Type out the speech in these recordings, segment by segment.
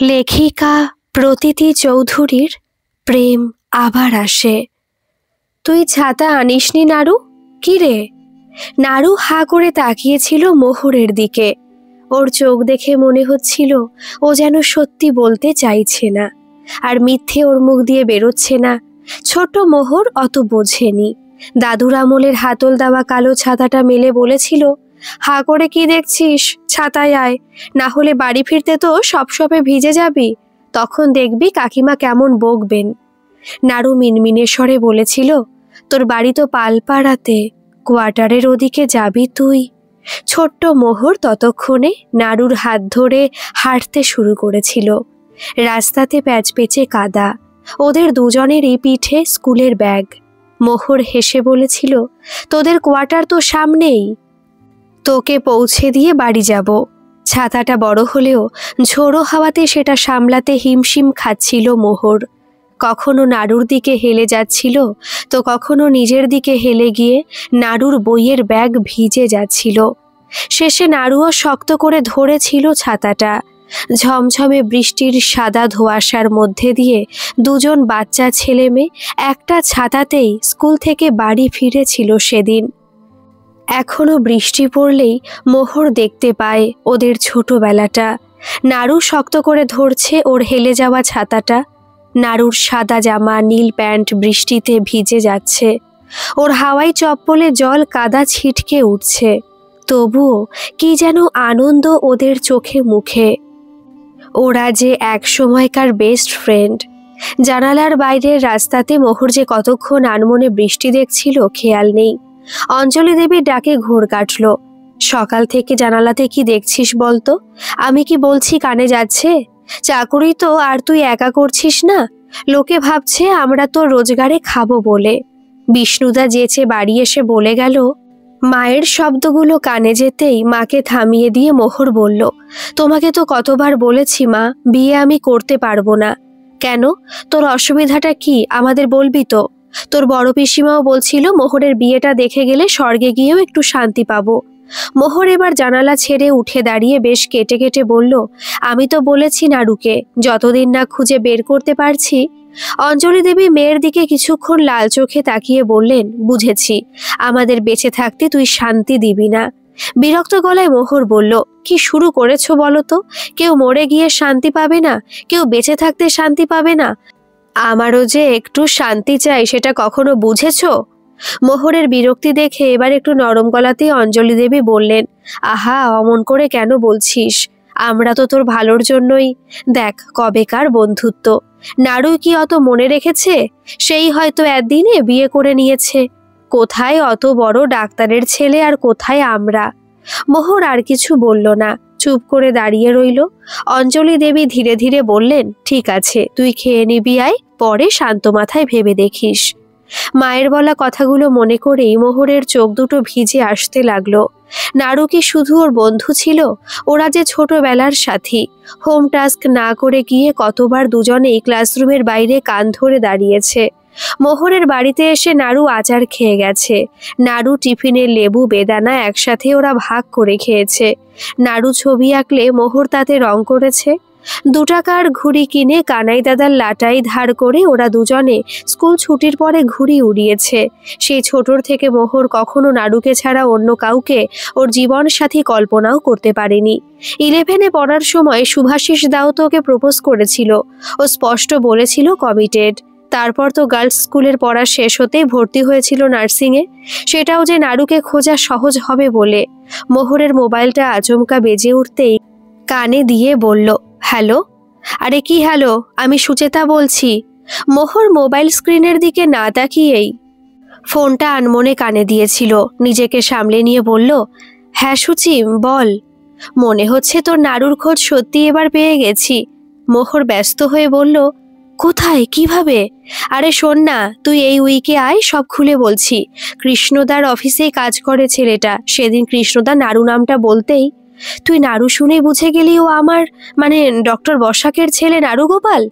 লেখিকা প্রতীতি চৌধুরীর প্রেম আবার আসে। তুই ছাতা আনিসনি নাড়ু? কি রে? নাড়ু হা করে তাকিয়েছিল মোহরের দিকে। ওর চোখ দেখে মনে হচ্ছিল ও যেন সত্যি বলতে চাইছে না, আর মিথ্যে ওর মুখ দিয়ে বেরোচ্ছে না। ছোট মোহর অত বোঝেনি। দাদুর আমলের হাতল দেওয়া কালো ছাতাটা মেলে বলেছিল, হা করে কি দেখছিস, ছাতায় আয়, না হলে বাড়ি ফিরতে তো সপসপে ভিজে যাবি, তখন দেখবি কাকিমা কেমন বকবেন। নাড়ু মিনমিনে স্বরে বলেছিল, তোর বাড়ি তো পালপাড়াতে, কোয়ার্টারের ওদিকে যাবি তুই। ছোট্ট মোহর ততক্ষণে নাড়ুর হাত ধরে হাঁটতে শুরু করেছিল। রাস্তাতে প্যাচপেচে কাদা, ওদের দুজনেরই পিঠে স্কুলের ব্যাগ। মোহর হেসে বলেছিল, তোদের কোয়ার্টার তো সামনেই, তোকে পৌঁছে দিয়ে বাড়ি যাব। ছাতাটা বড় হলেও ঝোড়ো হাওয়াতে সেটা সামলাতে হিমশিম খাচ্ছিল মোহর। কখনো নাড়ুর দিকে হেলে যাচ্ছিল, তো কখনো নিজের দিকে হেলে গিয়ে নাড়ুর বইয়ের ব্যাগ ভিজে যাচ্ছিল। শেষে নাড়ুও শক্ত করে ধরেছিল ছাতাটা। ঝমঝমে বৃষ্টির সাদা ধোঁয়াশার মধ্যে দিয়ে দুজন বাচ্চা ছেলে মেয়ে একটা ছাতাতেই স্কুল থেকে বাড়ি ফিরেছিল সেদিন। এখনো বৃষ্টি পড়লেই মোহর দেখতে পায় ওদের ছোটবেলাটা। নাড়ু শক্ত করে ধরছে ওর হেলে যাওয়া ছাতাটা। নাড়ুর সাদা জামা নীল প্যান্ট বৃষ্টিতে ভিজে যাচ্ছে, ওর হাওয়াই চপ্পলে জল কাদা ছিটকে উঠছে। তবুও কি যেন আনন্দ ওদের চোখে মুখে। ওরা যে এক সময়কার বেস্ট ফ্রেন্ড। জানালার বাইরের রাস্তাতে মোহর যে কতক্ষণ আনমনে বৃষ্টি দেখছিল খেয়াল নেই। অঞ্জলি দেবীর ডাকে ঘোর কাটল। সকাল থেকে জানালাতে কি দেখছিস বলতো? আমি কি বলছি কানে যাচ্ছে? চাকুরি তো আর তুই একা করছিস না, লোকে ভাবছে আমরা তো রোজগারে খাবো বলে। বিষ্ণুদা যেচে বাড়ি এসে বলে গেল। মায়ের শব্দগুলো কানে যেতেই মাকে থামিয়ে দিয়ে মোহর বলল, তোমাকে তো কতবার বলেছি মা, বিয়ে আমি করতে পারবো না। কেন? তোর অসুবিধাটা কি আমাদের বলবি তো? তোর বড় পিসিমাও বলছিল মোহরের বিয়েটা দেখে গেলে স্বর্গে গিয়েও একটু শান্তি পাবো। মোহর এবার জানালা ছেড়ে উঠে দাঁড়িয়ে বেশ কেটে কেটে বলল, আমি তো বলেছি নাড়ুকে, যতদিন না খুঁজে বের করতে পারছি। অঞ্জলি দেবী মেয়ের দিকে কিছুক্ষণ লাল চোখে তাকিয়ে বললেন, বুঝেছি, আমাদের বেঁচে থাকতে তুই শান্তি দিবি না। বিরক্ত গলায় মোহর বলল, কি শুরু করেছো বলো তো? কেউ মরে গিয়ে শান্তি পাবে না, কেউ বেঁচে থাকতে শান্তি পাবে না। আমারও যে একটু শান্তি চাই, সেটা কখনো বুঝেছো? মোহরের বিরক্তি দেখে এবার একটু নরম গলাতেই অঞ্জলি দেবী বললেন, আহা, অমন করে কেন বলছিস? আমরা তো তোর ভালোর জন্যই। দেখ কবেকার বন্ধুত্ব, নাড়ু কি অত মনে রেখেছে? সেই হয়তো একদিনে বিয়ে করে নিয়েছে। কোথায় অত বড় ডাক্তারের ছেলে আর কোথায় আমরা। মোহর আর কিছু বলল না, চুপ করে দাঁড়িয়ে রইল। অঞ্জলি দেবী ধীরে ধীরে বললেন, ঠিক আছে, তুই খেয়ে নিবি আয়, পরে শান্ত মাথায় ভেবে দেখিস। মায়ের বলা কথাগুলো মনে করেই মোহরের চোখ দুটো ভিজে আসতে লাগলো। নাড়ু কি শুধু ওর বন্ধু ছিল? ওরা যে ছোটবেলার সাথী। হোম টাস্ক না করে গিয়ে কতবার দুজনেই ক্লাসরুমের বাইরে কান ধরে দাঁড়িয়েছে। মোহরের বাড়িতে এসে নাড়ু আচার খেয়ে গেছে। নাড়ু টিফিনের লেবু বেদানা একসাথে ওরা ভাগ করে খেয়েছে। নাড়ু ছবি আঁকলে মোহর তাতে রং করেছে। 2 টাকার ঘুড়ি কিনে কানাই দাদার লাটাই ধার করে ওরা দুজনে স্কুল ছুটির পরে ঘুড়ি উড়িয়েছে। সেই ছোটর থেকে মোহর কখনো নাড়ুকে ছাড়া অন্য কাউকে ওর জীবন সাথী কল্পনাও করতে পারেনি। 11-এ পড়ার সময় শুভাশিস দাও তো ওকে প্রপোজ করেছিল। ও স্পষ্ট বলেছিল কমিটেড। তারপর তো গার্লস স্কুলের পড়া শেষ হতেই ভর্তি হয়েছিল নার্সিংয়ে, সেটাও যে নাড়ুকে খোঁজা সহজ হবে বলে। মোহরের মোবাইলটা আচমকা বেজে উঠতেই কানে দিয়ে বলল, হ্যালো। আরে কি হ্যালো, আমি সুচেতা বলছি। মোহর মোবাইল স্ক্রিনের দিকে না তাকিয়েই ফোনটা আনমনে কানে দিয়েছিল। নিজেকে সামলে নিয়ে বলল, হ্যাঁ সুচি, বল। মনে হচ্ছে তোর নাড়ুর খোঁজ সত্যি এবার পেয়ে গেছি। মোহর ব্যস্ত হয়ে বলল, কোথায়, কিভাবে? আরে শোন না, তুই এই উইকে আয়, সব খুলে বলছি। কৃষ্ণদার অফিসেই কাজ করে ছেলেটা। সেদিন কৃষ্ণদা নাড়ু নামটা বলতেই তুই নাড়ু শুনেই বুঝে গেলি ও আমার, মানে ডক্টর বসাকের ছেলে নাড়ু গোপাল।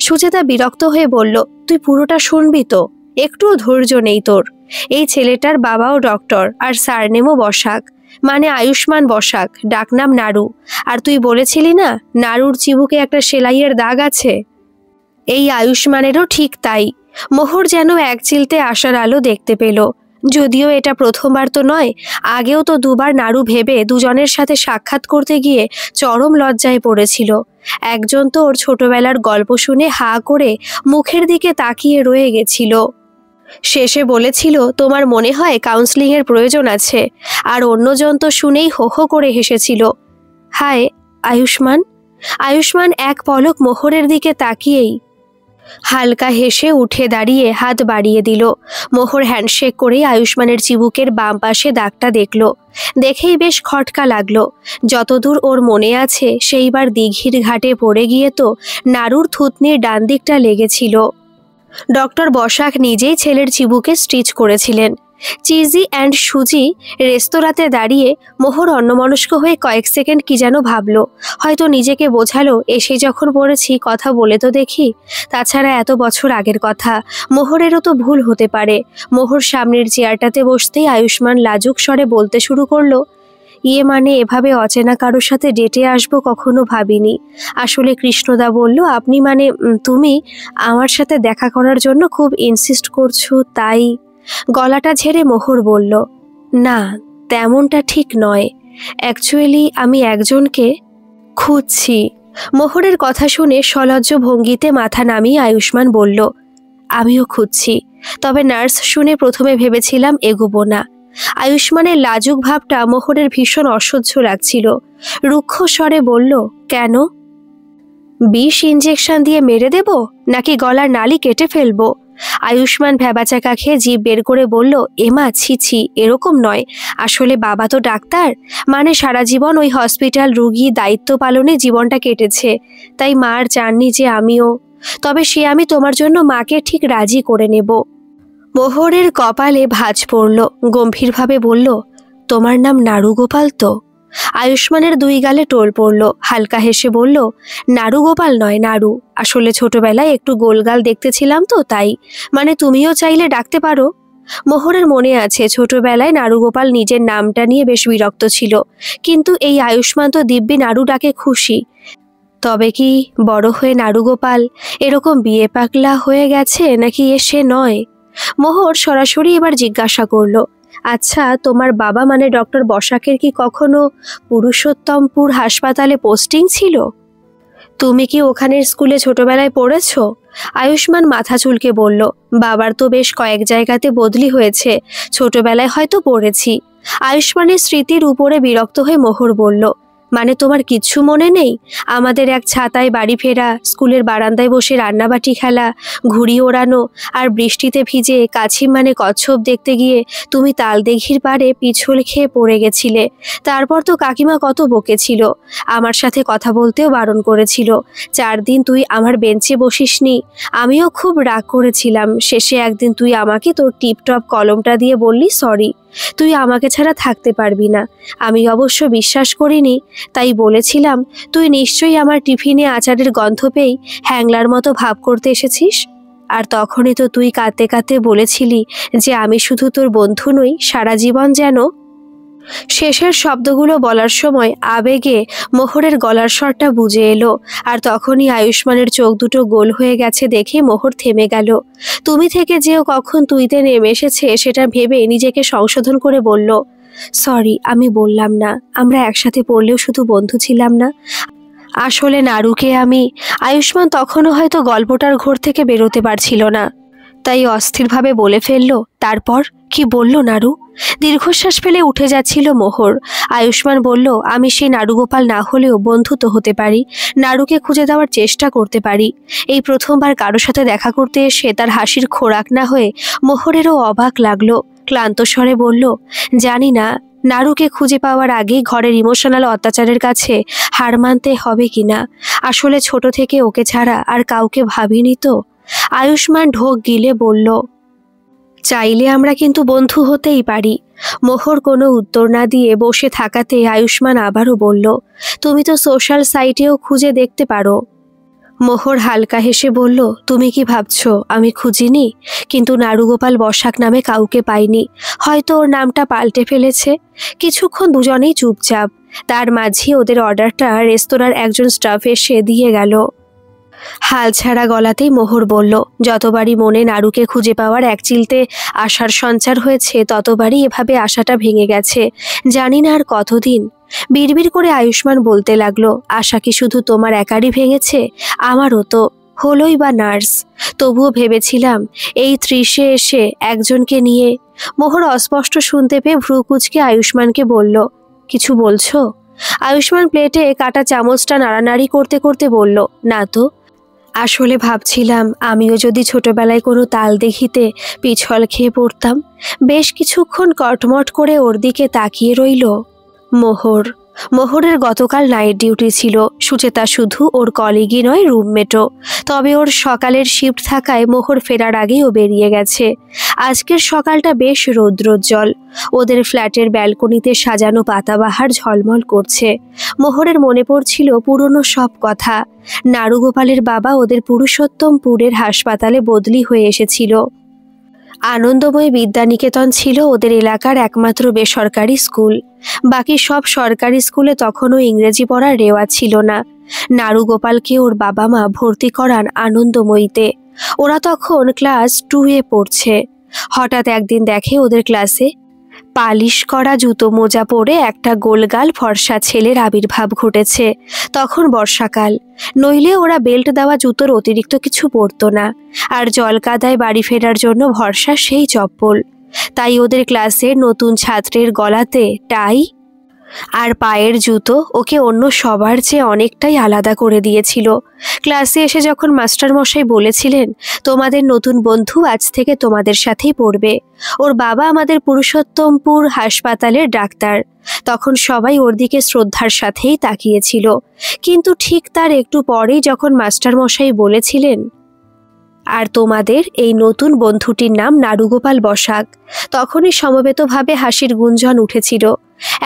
সুচেতা বিরক্ত হয়ে বলল, তুই পুরোটা শুনবি তো, একটুও ধৈর্য নেই তোর। এই ছেলেটার বাবাও ডক্টর আর সারনেমও বসাক। মানে আয়ুষ্মান বসাক, ডাকনাম নাড়ু। আর তুই বলেছিলি না নাড়ুর চিবুকে একটা সেলাইয়ের দাগ আছে, এই আয়ুষ্মানেরও ঠিক তাই। মোহর যেন এক চিলতে আশার আলো দেখতে পেল। যদিও এটা প্রথমবার তো নয়, আগেও তো দুবার নাড়ু ভেবে দুজনের সাথে সাক্ষাৎ করতে গিয়ে চরম লজ্জায় পড়েছিল। একজন তো ওর ছোটবেলার গল্প শুনে হা করে মুখের দিকে তাকিয়ে রয়ে গেছিল। শেষে বলেছিল তোমার মনে হয় কাউন্সেলিংয়ের প্রয়োজন আছে, আর অন্যজন তো শুনেই হো হো করে হেসেছিল। হায় আয়ুষ্মান। আয়ুষ্মান এক পলক মোহরের দিকে তাকিয়েই হালকা হেসে উঠে দাঁড়িয়ে হাত বাড়িয়ে দিল। মোহর হ্যান্ডশেক করেই আয়ুষ্মানের চিবুকের বাম পাশে দাগটা দেখল। দেখেই বেশ খটকা লাগলো। যতদূর ওর মনে আছে সেইবার দিঘির ঘাটে পড়ে গিয়ে তো নাড়ুর থুতনির ডান দিকটা লেগেছিল। ডক্টর বসাক নিজেই ছেলের চিবুকে স্টিচ করেছিলেন। চিজি অ্যান্ড সুজি রেস্তোরাঁতে দাঁড়িয়ে মোহর অন্যমনস্ক হয়ে কয়েক সেকেন্ড কি যেন ভাবল। হয়তো নিজেকে বোঝালো, এসে যখন পড়েছি কথা বলে তো দেখি। তাছাড়া এত বছর আগের কথা, মোহরেরও তো ভুল হতে পারে। মোহর সামনের চেয়ারটাতে বসতেই আয়ুষ্মান লাজুক স্বরে বলতে শুরু করলো, মানে এভাবে অচেনা কারোর সাথে ডেটে আসবো কখনো ভাবিনি। আসলে কৃষ্ণদা বলল আপনি মানে তুমি আমার সাথে দেখা করার জন্য খুব ইনসিস্ট করছো, তাই। গলাটা ঝেড়ে মোহর বলল, না তেমনটা ঠিক নয়, অ্যাকচুয়ালি আমি একজনকে খুঁজছি। মোহরের কথা শুনে সলজ্জ ভঙ্গিতে মাথা নামিয়ে আয়ুষ্মান বলল, আমিও খুঁজছি, তবে নার্স শুনে প্রথমে ভেবেছিলাম এগোবো না। আয়ুষ্মানের লাজুক ভাবটা মোহরের ভীষণ অসহ্য লাগছিল। রুক্ষ স্বরে বলল, কেন? বিষ ইঞ্জেকশন দিয়ে মেরে দেব নাকি গলার নালি কেটে ফেলবো? আয়ুষ্মান ভ্যাবাচাকা খেয়ে জিভ বের করে বলল, এমা ছি ছি, এরকম নয়। আসলে বাবা তো ডাক্তার, মানে সারা জীবন ওই হসপিটাল রুগী দায়িত্ব পালনে জীবনটা কেটেছে, তাই মার চাননি যে আমিও। তবে সে আমি তোমার জন্য মাকে ঠিক রাজি করে নেব। মোহরের কপালে ভাঁজ পড়ল। গম্ভীরভাবে বলল, তোমার নাম নাড়ুগোপাল তো? আয়ুষ্মানের দুই গালে টোল পড়ল। হালকা হেসে বলল, নাড়ুগোপাল নয়, নাড়ু। আসলে ছোটবেলায় একটু গোলগাল দেখতেছিলাম তো তাই, মানে তুমিও চাইলে ডাকতে পারো। মোহরের মনে আছে ছোটবেলায় নাড়ুগোপাল নিজের নামটা নিয়ে বেশ বিরক্ত ছিল, কিন্তু এই আয়ুষ্মান তো দিব্যি নাড়ু ডাকে খুশি। তবে কি বড় হয়ে নাড়ুগোপাল এরকম বিয়ে পাগলা হয়ে গেছে নাকি সে নয়? মোহর সরাসরি এবার জিজ্ঞাসা করল, আচ্ছা তোমার বাবা মানে ডক্টর বসাকের কি কখনো পুরুষোত্তমপুর হাসপাতালে পোস্টিং ছিল? তুমি কি ওখানের স্কুলে ছোটবেলায় পড়েছ? আয়ুষ্মান মাথা চুলকে বলল, বাবার তো বেশ কয়েক জায়গাতে বদলি হয়েছে, ছোটবেলায় হয়তো পড়েছি। আয়ুষ্মানের স্মৃতির উপরে বিরক্ত হয়ে মোহর বলল, মানে তোমার কিচ্ছু মনে নেই? আমাদের এক ছাতায় বাড়ি ফেরা, স্কুলের বারান্দায় বসে রান্নাবাটি খেলা, ঘুড়ি ওড়ানো, আর বৃষ্টিতে ভিজে কাছিম মানে কচ্ছপ দেখতে গিয়ে তুমি তালদিঘির পাড়ে পিছল খেয়ে পড়ে গেছিলে। তারপর তো কাকিমা কত বকেছিল, আমার সাথে কথা বলতেও বারণ করেছিল। 4 দিন তুই আমার বেঞ্চে বসিসনি, আমিও খুব রাগ করেছিলাম। শেষে একদিন তুই আমাকে তোর টিপটপ কলমটা দিয়ে বললি সরি, তুই আমাকে ছাড়া থাকতে পারবি না। আমি অবশ্য বিশ্বাস করিনি, তাই বলেছিলাম তুই নিশ্চয়ই আমার টিফিনে আচারের গন্ধ পেয়েই হ্যাংলার মতো ভাব করতে এসেছিস। আর তখনই তো তুই কাঁদতে কাঁদতে বলেছিলি যে আমি শুধু তোর বন্ধু নই, সারা জীবন যেন। শেষের শব্দগুলো বলার সময় আবেগে মোহরের গলার স্বরটা বুঝে এলো, আর তখনই আয়ুষ্মানের চোখ দুটো গোল হয়ে গেছে দেখে মোহর থেমে গেল। তুমি থেকে যেও কখন তুইতে নেমে এসেছে সেটা ভেবে নিজেকে সংশোধন করে বলল, সরি, আমি বললাম না, আমরা একসাথে পড়লেও শুধু বন্ধু ছিলাম না। আসলে নাড়ুকে আমি। আয়ুষ্মান তখনও হয়তো গল্পটার ঘোর থেকে বেরোতে পারছিল না, তাই অস্থিরভাবে বলে ফেলল, তারপর কি বলল নাড়ু? দীর্ঘশ্বাস ফেলে উঠে যাচ্ছিল মোহর। আয়ুষ্মান বলল, আমি সেই নাড়ুগোপাল না হলেও বন্ধু তো হতে পারি, নাড়ুকে খুঁজে দেওয়ার চেষ্টা করতে পারি। এই প্রথমবার কারো সাথে দেখা করতে এসে তার হাসির খোরাক না হয়ে মোহরেরও অবাক লাগলো। ক্লান্ত স্বরে বলল, জানি না নাড়ুকে খুঁজে পাওয়ার আগেই ঘরের ইমোশনাল অত্যাচারের কাছে হার মানতে হবে কিনা। আসলে ছোট থেকে ওকে ছাড়া আর কাউকে ভাবিনি তো। আয়ুষ্মান ঢোক গিলে বলল, চাইলে আমরা কিন্তু বন্ধু হতেই পারি। মোহর কোনো উত্তর না দিয়ে বসে থাকাতে আয়ুষ্মান আবারও বলল, তুমি তো সোশ্যাল সাইটেও খুঁজে দেখতে পারো। মোহর হালকা হেসে বলল, তুমি কি ভাবছো আমি খুঁজিনি? কিন্তু নারুগোপাল বসাক নামে কাউকে পাইনি। হয়তো ওর নামটা পাল্টে ফেলেছে। কিছুক্ষণ দুজনেই চুপচাপ। তার মাঝে ওদের অর্ডারটা রেস্তোরাঁর একজন স্টাফ এসে দিয়ে গেল। হাল ছাড়া গলাতেই মোহর বলল, যতবারই মনে নারুকে খুঁজে পাওয়ার এক চিলতে আশার সঞ্চার হয়েছে, ততবারই এভাবে আশাটা ভেঙে গেছে। জানি না আর কতদিন। বিড়বিড় করে আয়ুষ্মান বলতে লাগলো, আশা কি শুধু তোমার একারই ভেঙেছে? আমারও তো হলোই বা নার্স। তবুও ভেবেছিলাম এই 30-এ এসে একজনকে নিয়ে। মোহর অস্পষ্ট শুনতে পেয়ে ভ্রু কুঁচকে আয়ুষ্মানকে বলল, কিছু বলছো? আয়ুষ্মান প্লেটে কাটা চামচটা নাড়ানাড়ি করতে করতে বলল, না তো। আসলে ভাবছিলাম আমিও যদি ছোটবেলায় কোনো তাল দেখিতে পিছল খেয়ে পড়তাম। বেশ কিছুক্ষণ কটমট করে ওর দিকে তাকিয়ে রইল মোহর। মোহরের গতকাল নাইট ডিউটি ছিল। সুচেতা শুধু ওর কলিগই নয়, রুমমেটও। তবে ওর সকালের শিফট থাকায় মোহর ফেরার আগেই ও বেরিয়ে গেছে। আজকের সকালটা বেশ রৌদ্রোজ্জ্বল। ওদের ফ্ল্যাটের ব্যালকনিতে সাজানো পাতাবাহার ঝলমল করছে। মোহরের মনে পড়ছিল পুরনো সব কথা। নারুগোপালের বাবা ওদের পুরুষোত্তমপুরের হাসপাতালে বদলি হয়ে এসেছিল। আনন্দময় বিদ্যানিকেতন ছিল ওদের এলাকার একমাত্র বেসরকারি স্কুল। বাকি সব সরকারি স্কুলে তখনও ইংরেজি পড়ার রেওয়াজ ছিল না। নারুগোপালকে ওর বাবা মা ভর্তি করান আনন্দময়ীতে। ওরা তখন ক্লাস 2-এ পড়ছে। হঠাৎ একদিন দেখে ওদের ক্লাসে পালিশ করা জুতো মোজা পরে একটা গোলগাল ফর্সা ছেলের আবির্ভাব ঘটেছে। তখন বর্ষাকাল, নইলে ওরা বেল্ট দেওয়া জুতোর অতিরিক্ত কিছু পরতো না। আর জল কাদায় বাড়ি ফেরার জন্য ভরসা সেই চপ্পল। তাই ওদের ক্লাসের নতুন ছাত্রের গলাতে টাই আর পায়ের জুতো ওকে অন্য সবার চেয়ে অনেকটাই আলাদা করে দিয়েছিল। ক্লাসে এসে যখন মাস্টারমশাই বলেছিলেন, তোমাদের নতুন বন্ধু আজ থেকে তোমাদের সাথেই পড়বে, ওর বাবা আমাদের পুরুষোত্তমপুর হাসপাতালের ডাক্তার, তখন সবাই ওর দিকে শ্রদ্ধার সাথেই তাকিয়েছিল। কিন্তু ঠিক তার একটু পরেই যখন মাস্টারমশাই বলেছিলেন, আর তোমাদের এই নতুন বন্ধুটির নাম নারুগোপাল বসাক, তখনই সমবেতভাবে হাসির গুঞ্জন উঠেছিল।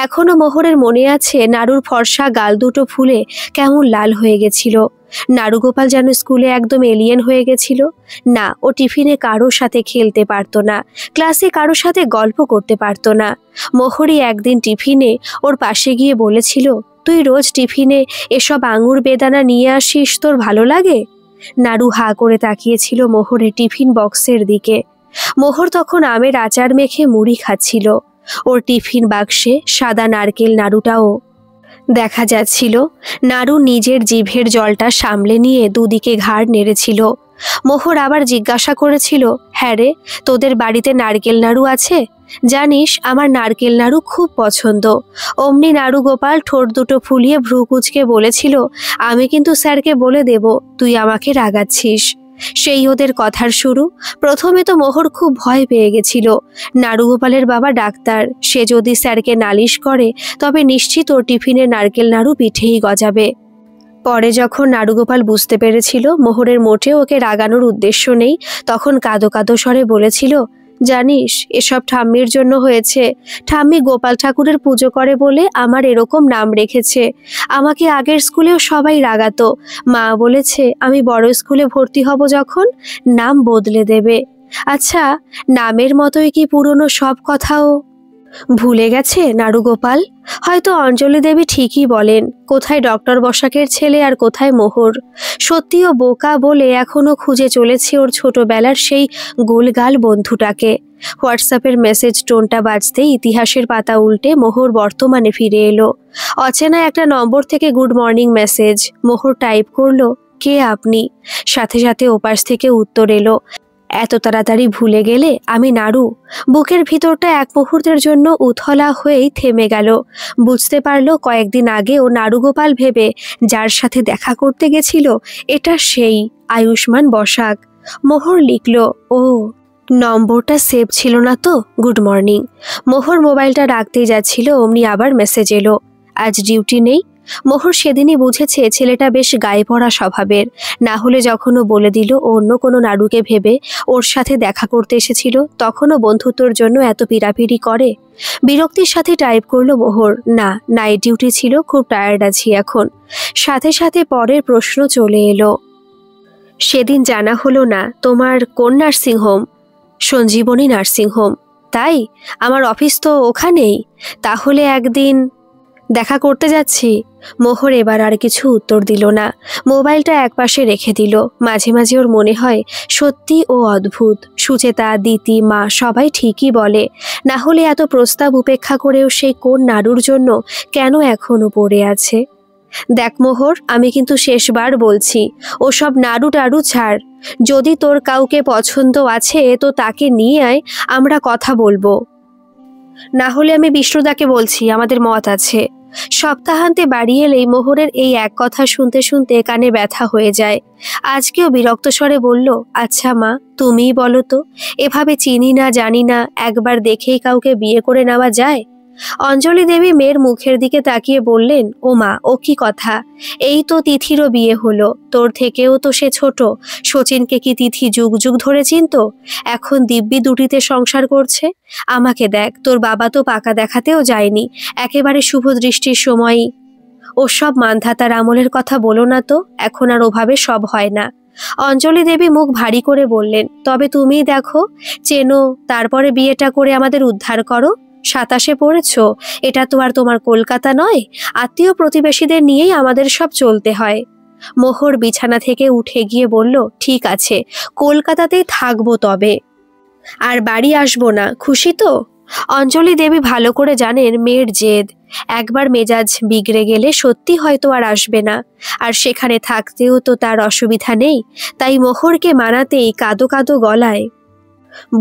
এখনো মোহরের মনে আছে নারুর ফর্সা গাল দুটো ফুলে কেমন লাল হয়ে গেছিল। নারুগোপাল যেন স্কুলে একদম এলিয়েন হয়ে গেছিল। না, ও টিফিনে কারোর সাথে খেলতে পারতো না, ক্লাসে কারোর সাথে গল্প করতে পারতো না। মোহরই একদিন টিফিনে ওর পাশে গিয়ে বলেছিল, তুই রোজ টিফিনে এসব আঙুর বেদানা নিয়ে আসিস, তোর ভালো লাগে? নারু হা করে তাকিয়েছিল মোহরের টিফিন বক্সের দিকে। মোহর তখন আমের আচার মেখে মুড়ি খাচ্ছিল। ওর টিফিন বাক্সে সাদা নারকেল নাড়ুটাও দেখা যাচ্ছিল। নারু নিজের জিভের জলটা সামলে নিয়ে দুদিকে ঘাড় নেড়েছিল। মোহর আবার জিজ্ঞাসা করেছিল, হ্যাঁ রে, তোদের বাড়িতে নারকেল নাড়ু আছে? জানিস, আমার নারকেল নাড়ু খুব পছন্দ। অমনি নারুগোপাল ঠোঁট দুটো ফুলিয়ে ভ্রু কুঁচকে বলেছিল, আমি কিন্তু স্যারকে বলে দেব তুই আমাকে রাগাচ্ছিস। সেই ওদের কথার শুরু। প্রথমে তো মোহর খুব ভয় পেয়ে গেছিল। নারুগোপালের বাবা ডাক্তার, সে যদি স্যারকে নালিশ করে তবে নিশ্চিত ওর টিফিনের নারকেল নাড়ু পিঠেই গজাবে। পরে যখন নারুগোপাল বুঝতে পেরেছিল মোহরের মোটেও ওকে রাগানোর উদ্দেশ্য নেই, তখন কাঁদো কাঁদো স্বরে বলেছিল, জানিস এসব ঠাম্মির জন্য হয়েছে। ঠাম্মি গোপাল ঠাকুরের পুজো করে বলে আমার এরকম নাম রেখেছে। আমাকে আগের স্কুলেও সবাই রাগাতো। মা বলেছে আমি বড় স্কুলে ভর্তি হব যখন, নাম বদলে দেবে। আচ্ছা, নামের মতোই কি পুরনো সব কথাও ভুলে গেছে নারুগোপাল? হয়তো অঞ্জলি দেবী ঠিকই বলেন, কোথায় ডক্টর বসাকের ছেলে আর কোথায় মোহর। সত্যিও বোকা বলে এখনো খুঁজে চলেছে ওর ছোটবেলার সেই গোলগাল বন্ধুটাকে। হোয়াটসঅ্যাপের মেসেজ টোনটা বাজতেই ইতিহাসের পাতা উল্টে মোহর বর্তমানে ফিরে এলো। অচেনা একটা নম্বর থেকে গুড মর্নিং মেসেজ। মোহর টাইপ করলো, কে আপনি? সাথে সাথে ওপাশ থেকে উত্তর এলো, এত তাড়াতাড়ি ভুলে গেলে? আমি নারু। বুকের ভিতরটা এক মুহূর্তের জন্য উথলা হয়েই থেমে গেল। বুঝতে পারল কয়েকদিন আগে ও নারুগোপাল ভেবে যার সাথে দেখা করতে গেছিল এটা সেই আয়ুষ্মান বসাক। মোহর লিখল, ও নম্বরটা সেভ ছিল না তো। Good morning. মোহর মোবাইলটা রাখতেই যাচ্ছিল, অমনি আবার মেসেজ এলো, আজ ডিউটি নেই। মোহর সেদিনই বুঝেছে ছেলেটা বেশ গায়ে পড়া স্বভাবের। না হলে যখনও বলে দিল ও অন্য কোনো নাড়ুকে ভেবে ওর সাথে দেখা করতে এসেছিল, তখনও বন্ধুত্বর জন্য এত পিড়াপিড়ি করে। বিরক্তির সাথে টাইপ করলো মোহর, না, নাইট ডিউটি ছিল, খুব টায়ার্ড আছি এখন। সাথে সাথে পরের প্রশ্ন চলে এলো, সেদিন জানা হলো না তোমার কোন নার্সিংহোম? সঞ্জীবনী নার্সিংহোম। তাই? আমার অফিস তো ওখানেই। তাহলে একদিন দেখা করতে যাচ্ছি। মোহর এবার আর কিছু উত্তর দিল না, মোবাইলটা একপাশে রেখে দিল। মাঝে মাঝে ওর মনে হয় সত্যি ও অদ্ভুত। সুচেতা, দিতি, মা সবাই ঠিকই বলে, না হলে এত প্রস্তাব উপেক্ষা করেও সেই কোন নাড়ুর জন্য কেন এখনো পড়ে আছে? দেখ মোহর, আমি কিন্তু শেষবার বলছি, ওসব নাড়ু টাড়ু ছাড়। যদি তোর কাউকে পছন্দ আছে তো তাকে নিয়ে আয়, আমরা কথা বলবো। না হলে আমি বিষ্ণুদাকে বলছি, আমাদের মত আছে। সপ্তাহান্তে বাড়ি এলেই মোহরের এই এক কথা শুনতে শুনতে কানে ব্যথা হয়ে যায়। আজকেও বিরক্ত স্বরে বলল, আচ্ছা মা, তুমিই বলো তো, এভাবে চিনি না জানি না একবার দেখেই কাউকে বিয়ে করে নেওয়া যায়? অঞ্জলি দেবী মেয়ের মুখের দিকে তাকিয়ে বললেন, ও মা, ও কি কথা? এই তো তিথিরও বিয়ে হলো, তোর থেকেও তো সে ছোট। শচীনকে কি তিথি যুগ যুগ ধরে চিনতো? এখন দিব্যি দুটিতে সংসার করছে। আমাকে দেখ, তোর বাবা তো পাকা দেখাতেও যায়নি, একেবারে শুভ দৃষ্টির সময়ই। ওসব মানধাতার আমলের কথা বলো না তো, এখন আর ওভাবে সব হয় না। অঞ্জলি দেবী মুখ ভারী করে বললেন, তবে তুমিই দেখো, চেনো, তারপরে বিয়েটা করে আমাদের উদ্ধার করো। 27-এ পড়েছ, এটা তো আর তোমার কলকাতা নয়। আত্মীয় প্রতিবেশীদের নিয়েই আমাদের সব চলতে হয়। মোহর বিছানা থেকে উঠে গিয়ে বলল, ঠিক আছে, কলকাতাতেই থাকবো তবে, আর বাড়ি আসবো না। খুশি তো? অঞ্জলি দেবী ভালো করে জানেন মেয়ের জেদ। একবার মেজাজ বিগড়ে গেলে সত্যি হয়তো আর আসবে না, আর সেখানে থাকতেও তো তার অসুবিধা নেই। তাই মোহরকে মানাতেই কাঁদো কাঁদো গলায়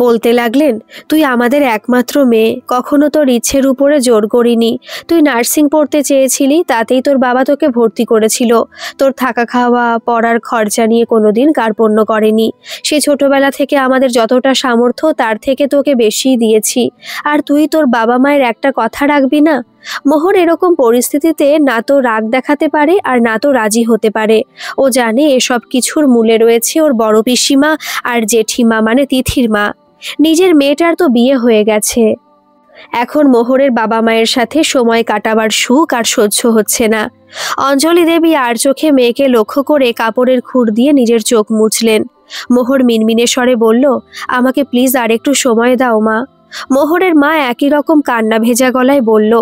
বলতে লাগলেন, তুই আমাদের একমাত্র মেয়ে, কখনো তোর ইচ্ছের উপরে জোর করিনি। তুই নার্সিং পড়তে চেয়েছিলি, তাতেই তোর বাবা তোকে ভর্তি করেছিল। তোর থাকা খাওয়া পড়ার খরচা নিয়ে কোনোদিন কার্পণ্য করেনি। সে ছোটবেলা থেকে আমাদের যতটা সামর্থ্য তার থেকে তোকে বেশিই দিয়েছি, আর তুই তোর বাবা মায়ের একটা কথা রাখবি না? মোহর এরকম পরিস্থিতিতে না তো রাগ দেখাতে পারে আর না তো রাজি হতে পারে। ও জানে এসব কিছুর মূলে রয়েছে ওর বড় পিসিমা আর জেঠিমা, মানে তিথির মা। নিজের মেয়েটার তো বিয়ে হয়ে গেছে, এখন মোহরের বাবা মায়ের সাথে সময় কাটাবার সুখ আর সহ্য হচ্ছে না। অঞ্জলি দেবী আর চোখে মেয়েকে লক্ষ্য করে কাপড়ের খুঁড় দিয়ে নিজের চোখ মুছলেন। মোহর মিনমিনে স্বরে বলল, আমাকে প্লিজ আর একটু সময় দাও মা। মোহরের মা একই রকম কান্না ভেজা গলায় বলল,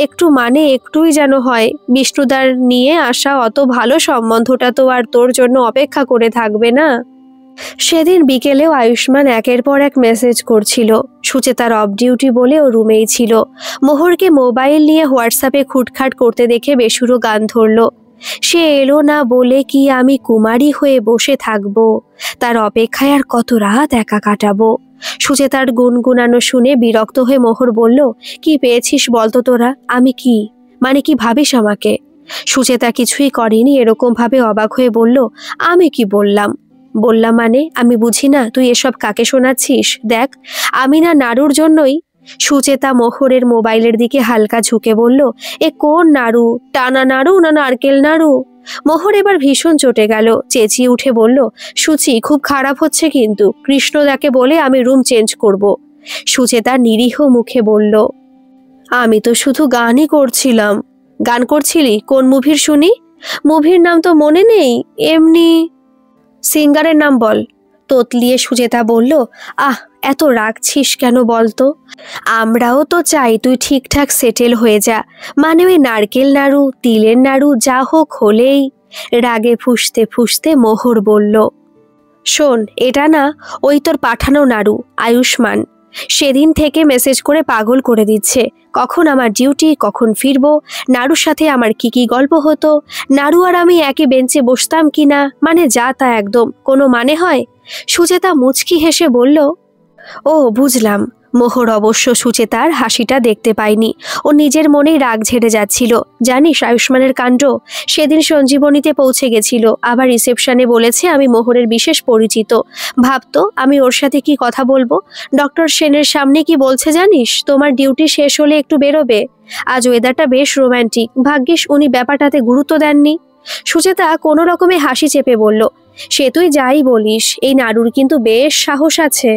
একটু মানে একটুই যেন হয়। বিষ্ণুদার নিয়ে আসা অত ভালো সম্বন্ধটা তো আর তোর জন্য অপেক্ষা করে থাকবে না। সেদিন বিকেলেও আয়ুষ্মান একের পর এক মেসেজ করছিল। সুচেতার অফ ডিউটি বলে ও রুমেই ছিল। মোহরকে মোবাইল নিয়ে হোয়াটসঅ্যাপে খুটখাট করতে দেখে বেসুরো গান ধরল, সে এলো না বলে কি আমি কুমারী হয়ে বসে থাকবো? তার অপেক্ষায় আর কত রাত একা কাটাবো? সুচেতার গুনগুনানো শুনে বিরক্ত হয়ে মোহর বলল, কি পেয়েছিস বলতো তোরা? আমি কি মানে কি ভাবিস আমাকে? সুচেতা কিছুই করেনি এরকম ভাবে অবাক হয়ে বলল, আমি কি বললাম? বললাম মানে আমি বুঝি না তুই এসব কাকে শোনাচ্ছিস? দেখ, আমি না নাড়ুর জন্যই। সুচেতা মোহরের মোবাইলের দিকে হালকা ঝুঁকে বলল, এ কোন নাড়ু? টানা নাড়ু না নারকেল নাড়ু? মোহর এবার ভীষণ চটে গেল, চেঁচিয়ে উঠে বলল, সুচি, খুব খারাপ হচ্ছে কিন্তু। কৃষ্ণদাকে বলে আমি রুম চেঞ্জ করব। সুচেতা নিরীহ মুখে বলল, আমি তো শুধু গানই করছিলাম। গান করছিলি? কোন মুভির শুনি? মুভির নাম তো মনে নেই, এমনি সিঙ্গারের নাম বল। তোতলিয়ে সুচেতা বলল, আহ, এত রাগছিস কেন বলতো? আমরাও তো চাই তুই ঠিকঠাক সেটেল হয়ে যা, মানে ওই নারকেল নাড়ু, তিলের নাড়ু যা হোক হলেই। রাগে ফুঁসতে ফুঁসতে মোহর বলল, শোন, এটা না ওই তোর পাঠানো নাড়ু, আয়ুষ্মান। সেদিন থেকে মেসেজ করে পাগল করে দিচ্ছে, কখন আমার ডিউটি, কখন ফিরবো, নাড়ুর সাথে আমার কি কি গল্প হতো, নাড়ু আর আমি একই বেঞ্চে বসতাম কিনা, মানে যা তা একদম, কোনো মানে হয়? সুচেতা মুচকি হেসে বলল, ও বুঝলাম। মোহর অবশ্য সুচেতার হাসিটা দেখতে পায়নি, ও নিজের মনেই রাগ ঝেড়ে যাচ্ছিল। জানিস আয়ুষ্মানের কাণ্ড? সেদিন সঞ্জীবনীতে পৌঁছে গেছিল, আবার রিসেপশনে বলেছে আমি মোহরের বিশেষ পরিচিত। ভাবতো আমি ওর সাথে কি কথা বলবো। ডক্টর সেনের সামনে কি বলছে জানিস, তোমার ডিউটি শেষ হলে একটু বেরোবে। আজ ওয়েদারটা বেশ রোম্যান্টিক, ভাগ্যিস উনি ব্যাপারটাতে গুরুত্ব দেননি। সুচেতা কোনো রকমে হাসি চেপে বলল, সে তুই যাই বলিস, এই নাড়ুর কিন্তু বেশ সাহস আছে।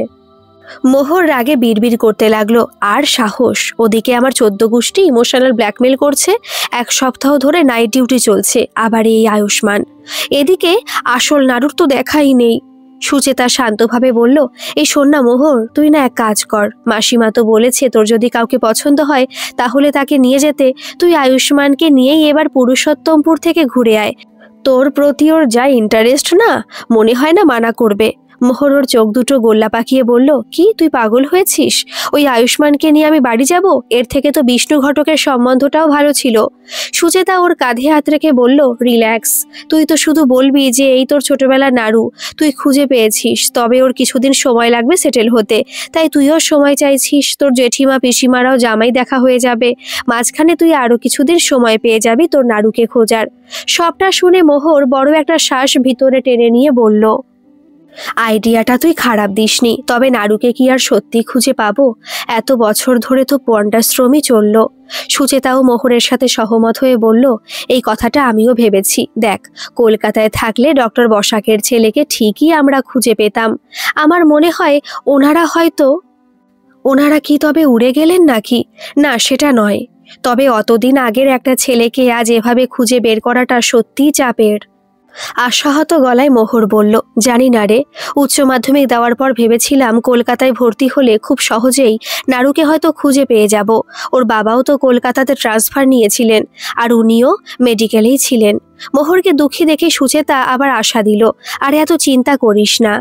মোহর রাগে বিড়বিড় করতে লাগলো, আর সাহস! ওদিকে আমার 14 গোষ্ঠী ইমোশনাল ব্ল্যাকমেল করছে, 1 সপ্তাহ ধরে নাইট ডিউটি চলছে, আবার এই আয়ুষ্মান। এদিকে আসল নাড়ুর তো দেখাই নেই। সুচেতা শান্তভাবে বলল, এই শোন না মোহর, তুই না এক কাজ কর, মাসিমা তো বলেছে তোর যদি কাউকে পছন্দ হয় তাহলে তাকে নিয়ে যেতে। তুই আয়ুষ্মানকে নিয়েই এবার পুরুষোত্তমপুর থেকে ঘুরে আয়। তোর প্রতি ওর যা ইন্টারেস্ট না, মনে হয় না মানা করবে। মোহর ওর চোখ দুটো গোল্লা পাকিয়ে বলল, কি তুই পাগল হয়েছিস? ওই আয়ুষ্মানকে নিয়ে আমি বাড়ি যাব? এর থেকে তো বিষ্ণু ঘটকের সম্বন্ধটাও ভালো ছিল। সুচেতা ওর কাঁধে হাত রেখে বলল, রিল্যাক্স, তুই তো শুধু বলবি যে এই তোর ছোটবেলার নাড়ু, তুই খুঁজে পেয়েছিস, তবে ওর কিছুদিন সময় লাগবে সেটেল হতে, তাই তুইও সময় চাইছিস। তোর জেঠিমা পিসিমারাও জামাই দেখা হয়ে যাবে, মাঝখানে তুই আরো কিছুদিন সময় পেয়ে যাবি তোর নাড়ুকে খোঁজার। সবটা শুনে মোহর বড় একটা শ্বাস ভিতরে টেনে নিয়ে বলল, আইডিয়াটা তুই খারাপ দিসনি, তবে নাড়ুকে কি আর সত্যি খুঁজে পাবো? এত বছর ধরে তো পণ্ডাশ্রমই চলল। সুচেতাও মোহরের সাথে সহমত হয়ে বলল, এই কথাটা আমিও ভেবেছি। দেখ, কলকাতায় থাকলে ডক্টর বসাকের ছেলেকে ঠিকই আমরা খুঁজে পেতাম। আমার মনে হয় ওনারা কি তবে উড়ে গেলেন নাকি? না, সেটা নয়, তবে অতদিন আগের একটা ছেলেকে আজ এভাবে খুঁজে বের করাটা সত্যিই চাপের। আশাহত গলায় মোহর বলল, জানি না রে, উচ্চ মাধ্যমিক দেওয়ার পর ভেবেছিলাম কলকাতায় ভর্তি হলে খুব সহজেই নাড়ুকে হয়তো খুঁজে পেয়ে যাব। ওর বাবাও তো কলকাতাতে ট্রান্সফার নিয়েছিলেন, আর উনিও মেডিকেলেই ছিলেন। মোহরকে দুঃখী দেখে সুচেতা আবার আশা দিল, আর এত চিন্তা করিস না,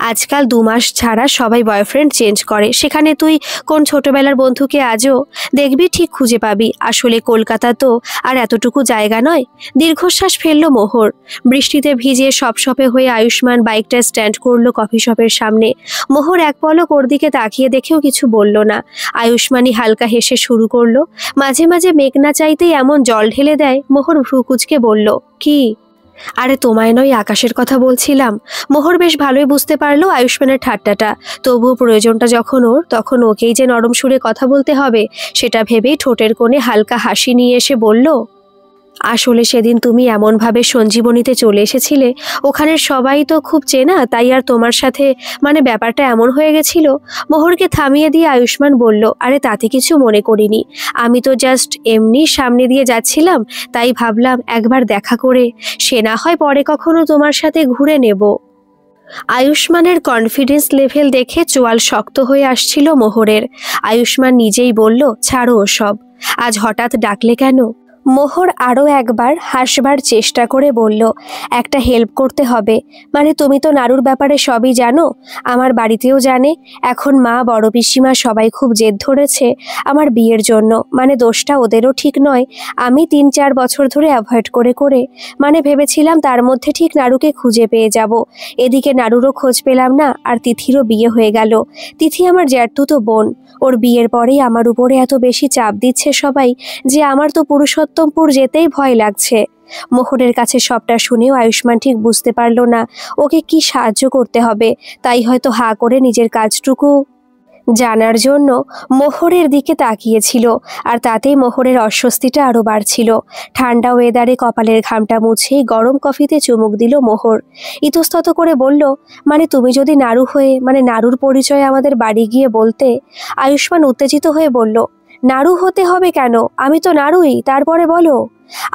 আজকাল 2 মাস ছাড়া সবাই বয়ফ্রেন্ড চেঞ্জ করে, সেখানে তুই কোন ছোটবেলার বন্ধুকে আজও দেখবি ঠিক খুঁজে পাবি। আসলে কলকাতা তো আর এতটুকু জায়গা নয়। দীর্ঘশ্বাস ফেলল মোহর। বৃষ্টিতে ভিজে সপসপে হয়ে আয়ুষ্মান বাইকটা স্ট্যান্ড করলো কফি শপের সামনে। মোহর এক পলক ওর দিকে তাকিয়ে দেখেও কিছু বলল না। আয়ুষ্মানই হালকা হেসে শুরু করলো, মাঝে মাঝে মেঘ না চাইতেই এমন জল ঢেলে দেয়। মোহর ভ্রু কুঁচকে বলল, কি? আরে তোমায় নয়, আকাশের কথা বলছিলাম। মোহর বেশ ভালোই বুঝতে পারলো আয়ুষ্মানের ঠাট্টাটা, তবুও প্রয়োজনটা যখন ওর, তখন ওকেই যে নরম সুরে কথা বলতে হবে সেটা ভেবেই ঠোঁটের কোণে হালকা হাসি নিয়ে এসে বলল, আসলে সেদিন তুমি এমনভাবে সঞ্জীবনীতে চলে এসেছিলে, ওখানের সবাই তো খুব চেনা, তাই আর তোমার সাথে ব্যাপারটা এমন হয়ে গেছিল। মোহরকে থামিয়ে দিয়ে আয়ুষ্মান বলল, আরে তাতে কিছু মনে করিনি, আমি তো জাস্ট এমনি সামনে দিয়ে যাচ্ছিলাম, তাই ভাবলাম একবার দেখা করে সে না হয় পরে কখনো তোমার সাথে ঘুরে নেব। আয়ুষ্মানের কনফিডেন্স লেভেল দেখে চোয়াল শক্ত হয়ে আসছিল মোহরের। আয়ুষ্মান নিজেই বলল, ছাড়ো ওসব, আজ হঠাৎ ডাকলে কেন? মোহর আরও একবার হাসবার চেষ্টা করে বলল, একটা হেল্প করতে হবে। তুমি তো নাড়ুর ব্যাপারে সবই জানো, আমার বাড়িতেও জানে। এখন মা, বড় পিসিমা সবাই খুব জেদ ধরেছে আমার বিয়ের জন্য। দোষটা ওদেরও ঠিক নয়, আমি 3-4 বছর ধরে অ্যাভয়েড করে করে ভেবেছিলাম তার মধ্যে ঠিক নাড়ুকে খুঁজে পেয়ে যাব। এদিকে নাড়ুরও খোঁজ পেলাম না, আর তিথিরও বিয়ে হয়ে গেল। তিথি আমার জ্যাঠতুতো বোন, ওর বিয়ের পরেই আমার উপরে এত বেশি চাপ দিচ্ছে সবাই যে আমার তো পুরুষোত্তমপুর যেতেই ভয় লাগছে। মোহরের কাছে সবটা শুনেও আয়ুষ্মান ঠিক বুঝতে পারল না ওকে কি সাহায্য করতে হবে, তাই হয়তো হা করে নিজের কাজটুকু জানার জন্য মোহরের দিকে তাকিয়েছিল, আর তাতেই মোহরের অস্বস্তিটা আরও বাড়ছিল। ঠান্ডা ওয়েদারে কপালের ঘামটা মুছেই গরম কফিতে চুমুক দিল মোহর। ইতস্তত করে বলল, তুমি যদি নাড়ু হয়ে নাড়ুর পরিচয় আমাদের বাড়ি গিয়ে বলতে। আয়ুষ্মান উত্তেজিত হয়ে বলল, নাড়ু হতে হবে কেন? আমি তো নাড়ুই, তারপরে বলো।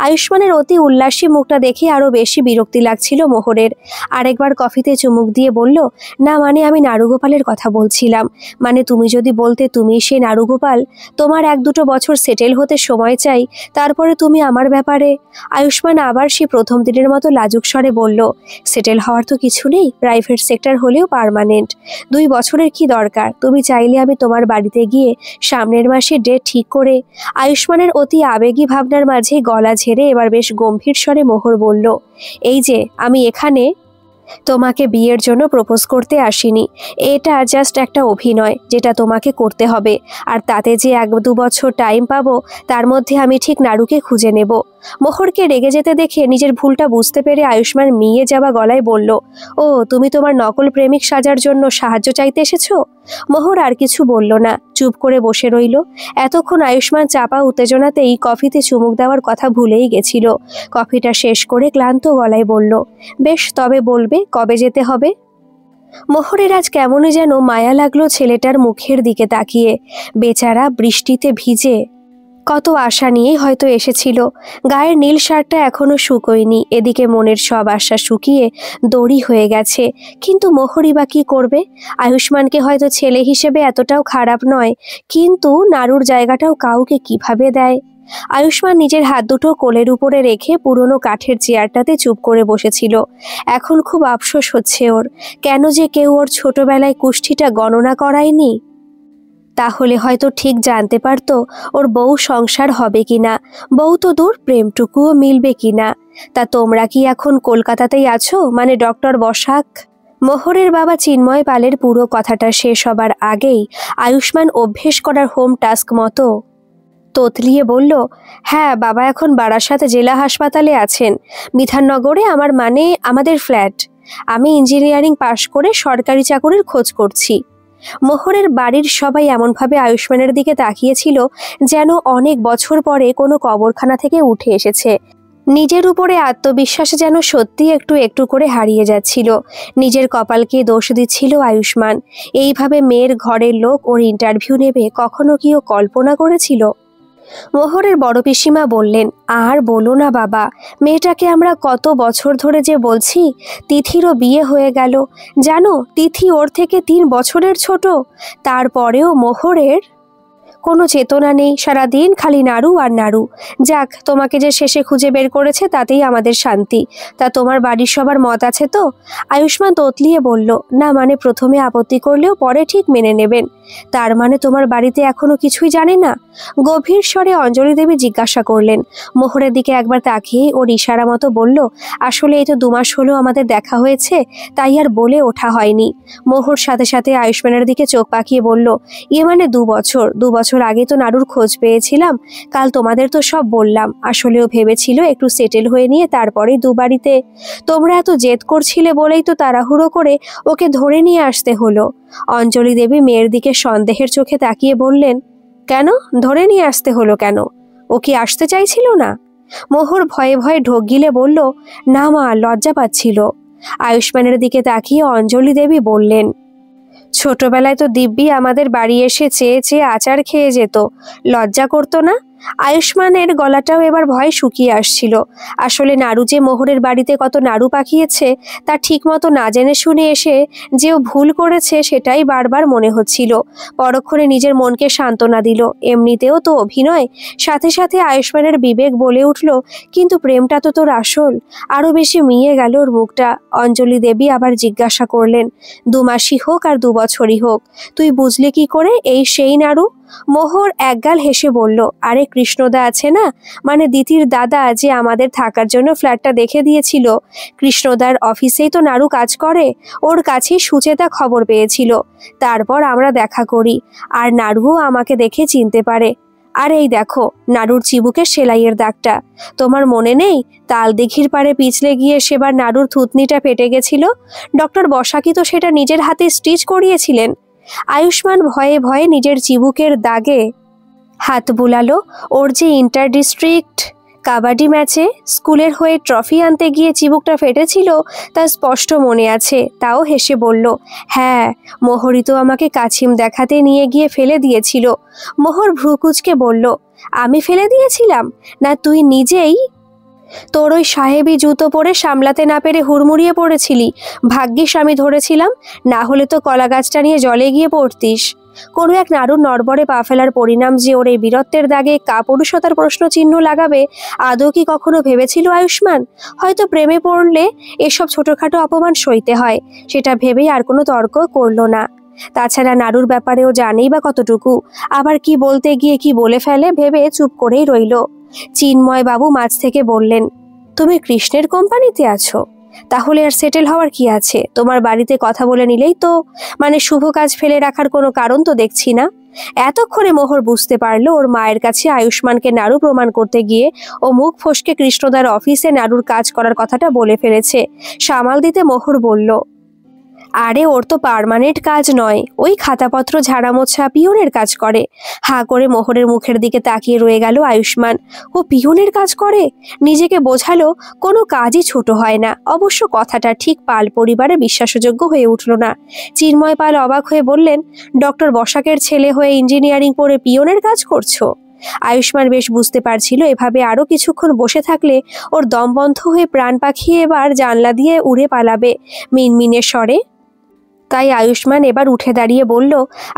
আয়ুষ্মানের অতি উল্লাসী মুখটা দেখে আরো বেশি বিরক্তি লাগছিল মোহরের। আরেকবার কফিতে চুমুক দিয়ে বলল, না আমি নাড়ুগোপালের কথা বলছিলাম। তুমি যদি বলতে তুমি সে নাড়ুগোপাল, তোমার 1-2 বছর সেটেল হতে সময় চাই, তারপরে তুমি আমার ব্যাপারে। আয়ুষ্মান আবার সে প্রথম দিনের মতো লাজুক স্বরে বলল, সেটেল হওয়ার তো কিছু নেই, প্রাইভেট সেক্টর হলেও পার্মানেন্ট। 2 বছরের কি দরকার? তুমি চাইলে আমি তোমার বাড়িতে গিয়ে সামনের মাসে ডেট ঠিক করে। আয়ুষ্মানের অতি আবেগী ভাবনার মাঝে গলা ঝেড়ে এবার বেশ গম্ভীর স্বরে মোহর বলল, এই যে আমি এখানে তোমাকে বিয়ের জন্য প্রপোজ করতে আসিনি, এটা জাস্ট একটা অভিনয় যেটা তোমাকে করতে হবে। আর তাতে যে 1-2 বছর টাইম পাবো, তার মধ্যে আমি ঠিক নাড়ুকে খুঁজে নেব। মোহরকে রেগে যেতে দেখে নিজের ভুলটা বুঝতে পেরে আয়ুষ্মান মিয়ে যাওয়া গলায় বলল, ও তুমি তোমার নকল প্রেমিক সাজার জন্য সাহায্য চাইতে এসেছো? মোহর আর কিছু বলল না, চুপ করে বসে রইল। এতক্ষণ আয়ুষ্মান চাপা উত্তেজনাতেই কফিতে চুমুক দেওয়ার কথা ভুলেই গেছিল। কফিটা শেষ করে ক্লান্ত গলায় বলল, বেশ, তবে বলবে কবে যেতে হবে? মোহরের আজ কেমনই যেন মায়া লাগলো ছেলেটার মুখের দিকে তাকিয়ে। বেচারা বৃষ্টিতে ভিজে কত আশা নিয়েই হয়তো এসেছিল। গায়ের নীল শার্টটা এখনো শুকোয়নি, এদিকে মনের সব আশা শুকিয়ে দড়ি হয়ে গেছে। কিন্তু মোহরই বা কি করবে? আয়ুষ্মানকে হয়তো ছেলে হিসেবে এতটাও খারাপ নয়, কিন্তু নাড়ুর জায়গাটাও কাউকে কিভাবে দেয়? আয়ুষ্মান নিজের হাত দুটো কোলের উপরে রেখে পুরনো কাঠের চেয়ারটাতে চুপ করে বসেছিল। এখন খুব আফসোস হচ্ছে ওর, কেন যে কেউ ওর ছোটবেলায় কুষ্ঠিটা গণনা করায়নি। তাহলে হয়তো ঠিক জানতে পারতো ওর বউ সংসার হবে কিনা, বউ তো দূর, প্রেমটুকুও মিলবে কিনা। তা তোমরা কি এখন কলকাতাতেই আছো, মানে ডক্টর বসাক? মোহরের বাবা চিন্ময় পালের পুরো কথাটা শেষ হবার আগেই আয়ুষ্মান অভ্যেস করার হোম টাস্ক মতো তোতলিয়ে বলল, হ্যাঁ বাবা এখন বারাসাত জেলা হাসপাতালে আছেন, বিধাননগরে, মানে আমাদের ফ্ল্যাট। আমি ইঞ্জিনিয়ারিং পাশ করে সরকারি চাকরির খোঁজ করছি। মোহরের বাড়ির সবাই এমনভাবে আয়ুষ্মানের দিকে তাকিয়েছিল যেন অনেক বছর পরে কোনো কবরখানা থেকে উঠে এসেছে। নিজের উপরে আত্মবিশ্বাস যেন সত্যি একটু একটু করে হারিয়ে যাচ্ছিল। নিজের কপালকে দোষ দিচ্ছিল আয়ুষ্মান। এইভাবে মেয়ের ঘরের লোক ওর ইন্টারভিউ নেবে কখনো কি ও কল্পনা করেছিল? মোহরের বড় পিসিমা বললেন, আর বলো না বাবা, মেয়েটাকে আমরা কত বছর ধরে যে বলছি। তিথিরও বিয়ে হয়ে গেল, জানো তিথি ওর থেকে 3 বছরের ছোট। তারপরেও মোহরের কোনো চেতনা নেই, সারাদিন খালি নাড়ু আর নাড়ু। যাক, তোমাকে যে শেষে খুঁজে বের করেছে তাতেই আমাদের শান্তি। তা তোমার বাড়ির সবার মত আছে তো? আয়ুষ্মান তোতলিয়ে বলল, না মানে প্রথমে আপত্তি করলেও পরে ঠিক মেনে নেবেন। তার মানে তোমার বাড়িতে এখনো কিছুই জানে না? গভীর স্বরে অঞ্জলি দেবী জিজ্ঞাসা করলেন। মোহরের দিকে একবার তাকিয়ে ওর ইশারা মতো বলল, আসলে এই তো 2 মাস হলো আমাদের দেখা হয়েছে, তাই আর বলে ওঠা হয়নি। মোহর সাথে সাথে আয়ুষ্মানের দিকে চোখ পাকিয়ে বলল, মানে 2 বছর আগে তো নাড়ুর খোঁজ পেয়েছিলাম। কাল তোমাদের তো সব বললাম। আসলেও ভেবেছিল একটু সেটেল হয়ে নিয়ে তারপরেই দুবাড়িতে। তোমরা এত জেদ করছিলে বলেই তো তাড়াহুড়ো করে ওকে ধরে নিয়ে আসতে হলো। অঞ্জলি দেবী মেয়ের দিকে সন্দেহের চোখে তাকিয়ে বললেন, কেন ধরে নিয়ে আসতে হলো কেন? ও কি আসতে চাইছিল না? মোহর ভয়ে ভয়ে ঢোক গিলে বলল, না মা, লজ্জা পাচ্ছিল। আয়ুষ্মানের দিকে তাকিয়ে অঞ্জলি দেবী বললেন, ছোটবেলায় তো দিব্যি আমাদের বাড়ি এসে চেয়ে চেয়ে আচার খেয়ে যেত, লজ্জা করতো না? আয়ুষ্মানের গলাটাও এবার ভয় শুকিয়ে আসছিল। আসলে নাড়ু যে মোহরের বাড়িতে কত নাড়ু পাকিয়েছে তা ঠিক মতো না জেনে শুনে এসে যে ও ভুল করেছে সেটাই বারবার মনে হচ্ছিল। পরক্ষণে নিজের মনকে সান্ত্বনা দিল, এমনিতেও তো অভিনয়। সাথে সাথে আয়ুষ্মানের বিবেক বলে উঠল, কিন্তু প্রেমটা তো তোর আসল। আরো বেশি মিয়ে গেল ওর মুখটা। অঞ্জলি দেবী আবার জিজ্ঞাসা করলেন, 2 মাসই হোক আর 2 বছরই হোক, তুই বুঝলি কি করে এই সেই নাড়ু? মোহর একগাল হেসে বলল, আরে কৃষ্ণদা আছে না, মানে দিতির দাদা, যে আমাদের থাকার জন্য ফ্ল্যাটটা দেখে দিয়েছিল। কৃষ্ণদার অফিসেই তো নাড়ু কাজ করে, ওর কাছেই সুচেতা খবর পেয়েছিল। তারপর আমরা দেখা করি, আর নাড়ুও আমাকে দেখে চিনতে পারে। আর এই দেখো নাড়ুর চিবুকের সেলাইয়ের দাগটা। তোমার মনে নেই তালদিঘির পাড়ে পিছলে গিয়ে সেবার নাড়ুর থুতনিটা ফেটে গেছিল? ডক্টর বসাকি তো সেটা নিজের হাতে স্টিচ করিয়েছিলেন। আয়ুষ্মান ভয়ে ভয়ে নিজের চিবুকের দাগে হাত বুলালো। ওর যে ইন্টার ডিস্ট্রিক্ট কাবাডি ম্যাচে স্কুলের হয়ে ট্রফি আনতে গিয়ে চিবুকটা ফেটেছিল তা স্পষ্ট মনে আছে। তাও হেসে বলল, হ্যাঁ, মোহরই তো আমাকে কাছিম দেখাতে নিয়ে গিয়ে ফেলে দিয়েছিল। মোহর ভ্রুকুচকে বলল, আমি ফেলে দিয়েছিলাম? না তুই নিজেই তোর ওই সাহেবি জুতো পরে সামলাতে না পেরে হুড়মুড়িয়ে পড়েছিলি? ভাগ্যিস আমি ধরেছিলাম, না হলে তো কলা গাছটা নিয়ে জলে গিয়ে পড়তিস। কোনো এক নাড়ুর নড়বড়ে পা ফেলার পরিণাম যে ওর এই বীরত্বের দাগে কাপুরুষতার প্রশ্নচিহ্ন লাগাবে আদৌ কি কখনো ভেবেছিল আয়ুষ্মান? হয়তো প্রেমে পড়লে এসব ছোটখাটো অপমান সইতে হয়, সেটা ভেবেই আর কোনো তর্ক করল না। তাছাড়া নাড়ুর ব্যাপারেও জানেই বা কতটুকু, আবার কি বলতে গিয়ে কি বলে ফেলে ভেবে চুপ করেই রইল। চিন্ময় বাবু মাঝ থেকে বললেন, তুমি কৃষ্ণের কোম্পানিতে আছো? তাহলে আর সেটেল হওয়ার কি আছে? তোমার বাড়িতে কথা বলে নিলেই তো, মানে শুভ কাজ ফেলে রাখার কোনো কারণ তো দেখছি না। এতক্ষণে মোহর বুঝতে পারলো ওর মায়ের কাছে আয়ুষ্মানকে নাড়ু প্রমাণ করতে গিয়ে ও মুখ ফসকে কৃষ্ণদার অফিসে নাড়ুর কাজ করার কথাটা বলে ফেলেছে। সামাল দিতে মোহর বলল, আরে ওর তো পার্মানেন্ট কাজ নয়, ওই খাতাপত্র ঝাড়া মোছা পিয়নের কাজ করে। হা করে মোহরের মুখের দিকে তাকিয়ে রয়ে গেল আয়ুষ্মান। ও পিয়নের কাজ করে? নিজেকে বোঝালো কোনো কাজই ছোট হয় না। অবশ্য কথাটা ঠিক পাল পরিবারে বিশ্বাসযোগ্য হয়ে উঠল না। চিন্ময় পাল অবাক হয়ে বললেন, ডক্টর বসাকের ছেলে হয়ে ইঞ্জিনিয়ারিং পড়ে পিয়নের কাজ করছো? আয়ুষ্মান বেশ বুঝতে পারছিল এভাবে আরো কিছুক্ষণ বসে থাকলে ওর দম বন্ধ হয়ে প্রাণ পাখি এবার জানলা দিয়ে উড়ে পালাবে মিনমিনে স্বরে। তাই আয়ুষ্মান এবার উঠে দাঁড়িয়ে বলল,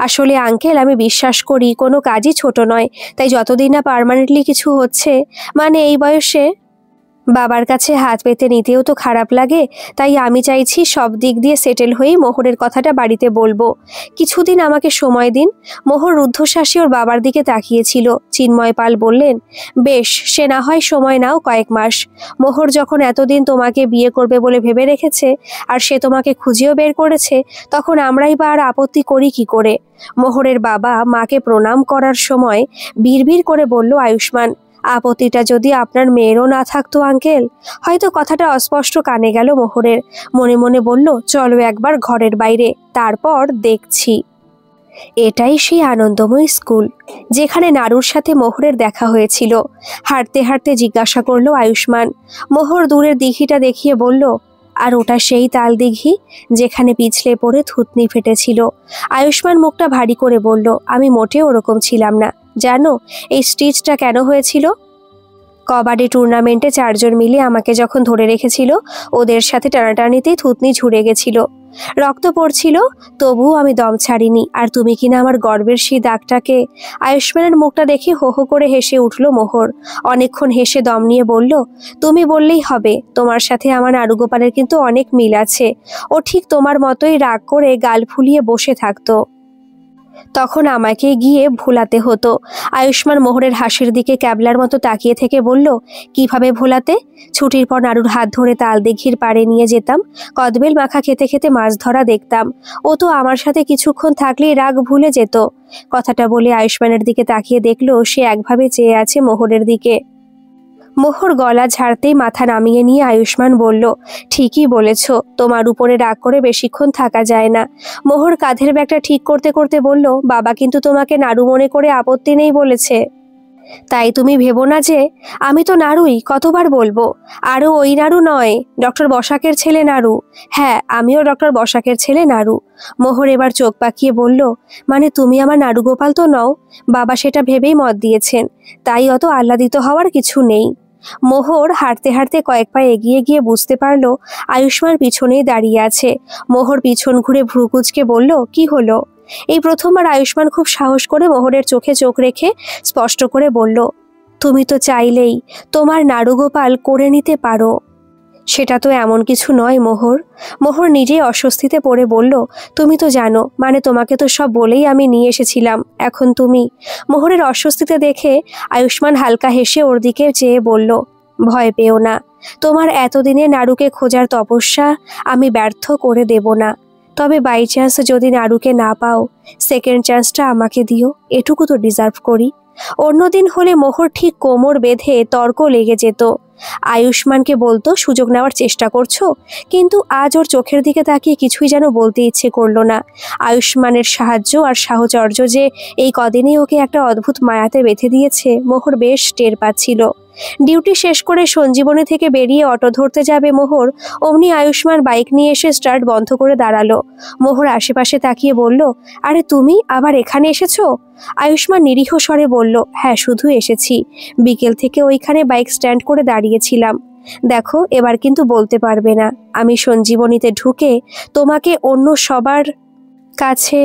আসলে আঙ্কেল, আমি বিশ্বাস করি কোনো কাজই ছোট নয়। তাই যতদিন না পার্মানেন্টলি কিছু হচ্ছে, মানে এই বয়সে বাবার কাছে হাত পেতে নিতেও তো খারাপ লাগে। তাই আমি চাইছি সব দিক দিয়ে সেটেল হয়েই মোহরের কথাটা বাড়িতে বলবো। কিছুদিন আমাকে সময় দিন। মোহর রুদ্ধশ্বাসে ওর বাবার দিকে তাকিয়েছিল। চিন্ময় পাল বললেন, বেশ, সে না হয় সময় নাও কয়েক মাস। মোহর যখন এতদিন তোমাকে বিয়ে করবে বলে ভেবে রেখেছে, আর সে তোমাকে খুঁজেও বের করেছে, তখন আমরাই বা আর আপত্তি করি কি করে? মোহরের বাবা মাকে প্রণাম করার সময় বিড়বিড় করে বলল আয়ুষ্মান, আপত্তিটা যদি আপনার মেয়েরও না থাকতো আঙ্কেল। হয়তো কথাটা অস্পষ্ট কানে গেল মোহরের। মনে মনে বলল, চলো একবার ঘরের বাইরে, তারপর দেখছি। এটাই সেই আনন্দময় স্কুল যেখানে নারুর সাথে মোহরের দেখা হয়েছিল। হাঁটতে হাঁটতে জিজ্ঞাসা করলো আয়ুষ্মান। মোহর দূরের দিঘিটা দেখিয়ে বলল, আর ওটা সেই তাল দিঘি যেখানে পিছলে পড়ে থুতনি ফেটেছিল। আয়ুষ্মান মুখটা ভারী করে বলল, আমি মোটেও ওরকম ছিলাম না। জানো এই স্টিচটা কেন হয়েছিল? কবাডি টুর্নামেন্টে 4 জন মিলে আমাকে যখন ধরে রেখেছিল, ওদের সাথে টানাটানিতেই থুতনি ঝুড়ে গেছিল। রক্ত পড়ছিল, তবুও আমি দম ছাড়িনি। আর তুমি কিনা আমার গর্বের সেই দাগটাকে। আয়ুষ্মানের মুখটা দেখে হো হো করে হেসে উঠল মোহর। অনেকক্ষণ হেসে দম নিয়ে বলল, তুমি বললেই হবে, তোমার সাথে আমার নারুগোপালের কিন্তু অনেক মিল আছে। ও ঠিক তোমার মতোই রাগ করে গাল ফুলিয়ে বসে থাকতো, তখন আমাকে গিয়ে ভোলাতে হতো। আয়ুষ্মান মোহরের হাসির দিকে ক্যাবলার মতো তাকিয়ে থেকে বলল, কিভাবে ভোলাতে? ছুটির পর নাড়ুর হাত ধরে তাল দিঘির পাড়ে নিয়ে যেতাম, কদবেল মাখা খেতে খেতে মাছ ধরা দেখতাম। ও তো আমার সাথে কিছুক্ষণ থাকলেই রাগ ভুলে যেত। কথাটা বলে আয়ুষ্মানের দিকে তাকিয়ে দেখলো সে একভাবে চেয়ে আছে মোহরের দিকে। মোহর গলা ঝাড়তেই মাথা নামিয়ে নিয়ে আয়ুষ্মান বলল, ঠিকই বলেছ, তোমার উপরে রাগ করে বেশিক্ষণ থাকা যায় না। মোহর কাঁধের ব্যাগটা ঠিক করতে করতে বলল, বাবা কিন্তু তোমাকে নাড়ু মনে করে আপত্তি নেই বলেছে। তাই তুমি ভেবো না যে আমি তো নাড়ুই, কতবার বলবো। আরও ওই নাড়ু নয়, ডক্টর বসাকের ছেলে নাড়ু। হ্যাঁ, আমিও ডক্টর বসাকের ছেলে নাড়ু। মোহর এবার চোখ পাকিয়ে বলল, মানে তুমি আমার নাড়ু গোপাল তো নও? বাবা সেটা ভেবেই মত দিয়েছেন, তাই অত আহ্লাদিত হওয়ার কিছু নেই। মোহর হাঁটতে হাঁটতে কয়েক পা এগিয়ে গিয়ে বুঝতে পারল আয়ুষ্মান পিছনেই দাঁড়িয়ে আছে। মোহর পিছন ঘুরে ভ্রুকুচকে বলল, কি হলো? এই প্রথমবার আয়ুষ্মান খুব সাহস করে মোহরের চোখে চোখ রেখে স্পষ্ট করে বলল, তুমি তো চাইলেই তোমার নাড়ুগোপাল করে নিতে পারো। সেটা তো এমন কিছু নয় মোহর। মোহর নিজেই অস্বস্তিতে পড়ে বলল, তুমি তো জানো, মানে তোমাকে তো সব বলেই আমি নিয়ে এসেছিলাম। এখন তুমি। মোহরের অস্বস্তিতে দেখে আয়ুষ্মান হালকা হেসে ওর দিকে চেয়ে বলল, ভয় পেও না, তোমার এতদিনে নাড়ুকে খোঁজার তপস্যা আমি ব্যর্থ করে দেব না। তবে বাই চান্স যদি নাড়ুকে না পাও, সেকেন্ড চান্সটা আমাকে দিও, এটুকু তো ডিজার্ভ করি। অন্যদিন হলে মোহর ঠিক কোমর বেঁধে তর্ক লেগে যেত। আয়ুষ্মানকে বলতো সুযোগ নেওয়ার চেষ্টা করছো, কিন্তু আজ ওর চোখের দিকে তাকিয়ে কিছুই যেন বলতে ইচ্ছে করলো না। আয়ুষ্মানের সাহায্য আর সাহচর্য যে এই কদিনেই ওকে একটা অদ্ভুত মায়াতে বেঁধে দিয়েছে, মোহর বেশ টের পাচ্ছিল। ডিউটি শেষ করে সঞ্জীবনী থেকে বেরিয়ে অটো ধরতে যাবে মোহর, অমনি আয়ুষ্মান বাইক নিয়ে এসে স্টার্ট বন্ধ করে দাঁড়ালো। মোহর আশেপাশে তাকিয়ে বলল, আরে তুমি আবার এখানে এসেছো? আয়ুষ্মান নিরীহ স্বরে বলল, হ্যাঁ, শুধু এসেছি। বিকেল থেকে ওইখানে বাইক স্ট্যান্ড করে দাঁড়িয়েছিলাম। দেখো, এবার কিন্তু বলতে পারবে না আমি সঞ্জীবনীতে ঢুকে তোমাকে অন্য সবার কাছে।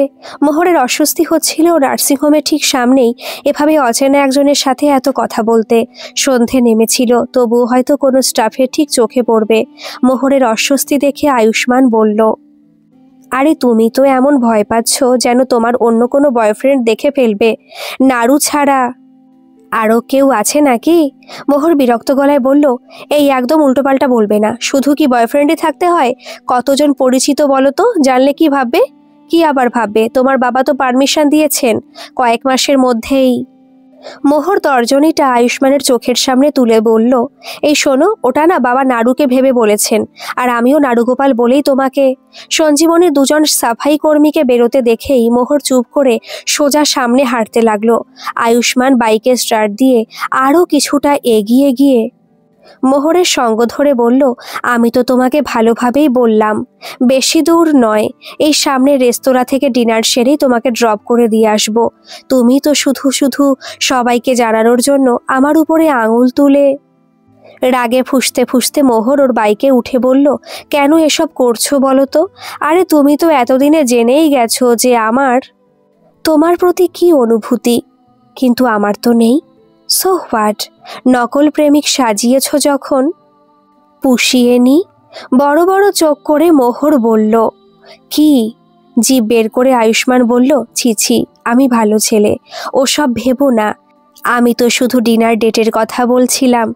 মোহরের অস্বস্তি হচ্ছিল নার্সিংহোমের ঠিক সামনেই এভাবে অচেনা একজনের সাথে এত কথা বলতে। সন্ধে নেমেছিল, তবুও হয়তো কোনো স্টাফের ঠিক চোখে পড়বে। মোহরের অস্বস্তি দেখে আয়ুষ্মান বলল, আরে তুমি তো এমন ভয় পাচ্ছ যেন তোমার অন্য কোনো বয়ফ্রেন্ড দেখে ফেলবে। নাড়ু ছাড়া আরও কেউ আছে নাকি? মোহর বিরক্ত গলায় বলল, এই একদম উল্টোপাল্টা বলবে না। শুধু কি বয়ফ্রেন্ডই থাকতে হয়? কতজন পরিচিত বলো তো, জানলে কি ভাববে? কি আবার ভাববে? তোমার বাবা তো পারমিশন দিয়েছেন কয়েক মাসের মধ্যেই। মোহর তর্জনীটা আয়ুষ্মানের চোখের সামনে তুলে বলল, এই শোনো, ওটা না বাবা নাড়ুকে ভেবে বলেছেন, আর আমিও নাড়ুগোপাল বলেই তোমাকে। সঞ্জীবনের দুজন সাফাই কর্মীকে বেরোতে দেখেই মোহর চুপ করে সোজা সামনে হাঁটতে লাগলো। আয়ুষ্মান বাইকে স্টার্ট দিয়ে আরও কিছুটা এগিয়ে গিয়ে মোহরের সঙ্গ ধরে বলল, আমি তো তোমাকে ভালোভাবেই বললাম, বেশি দূর নয়, এই সামনের রেস্তোরাঁ থেকে ডিনার সেরেই তোমাকে ড্রপ করে দিয়ে আসব। তুমি তো শুধু শুধু সবাইকে জানানোর জন্য আমার উপরে আঙুল তুলে। রাগে ফুঁসতে ফুঁসতে মোহর ওর বাইকে উঠে বলল, কেন এসব করছো বলো তো? আরে তুমি তো এতদিনে জেনেই গেছো যে আমার তোমার প্রতি কি অনুভূতি, কিন্তু আমার তো নেই। সো হোয়াট, নকল প্রেমিক সাজিয়েছ যখন। পুষিয়ে নি। বড় বড় চোখ করে মোহর বলল, কি? জিভ বের করে আয়ুষ্মান বলল, ছি ছি, আমি ভালো ছেলে, ওসব ভেবো না। আমি তো শুধু ডিনার ডেটের কথা বলছিলাম।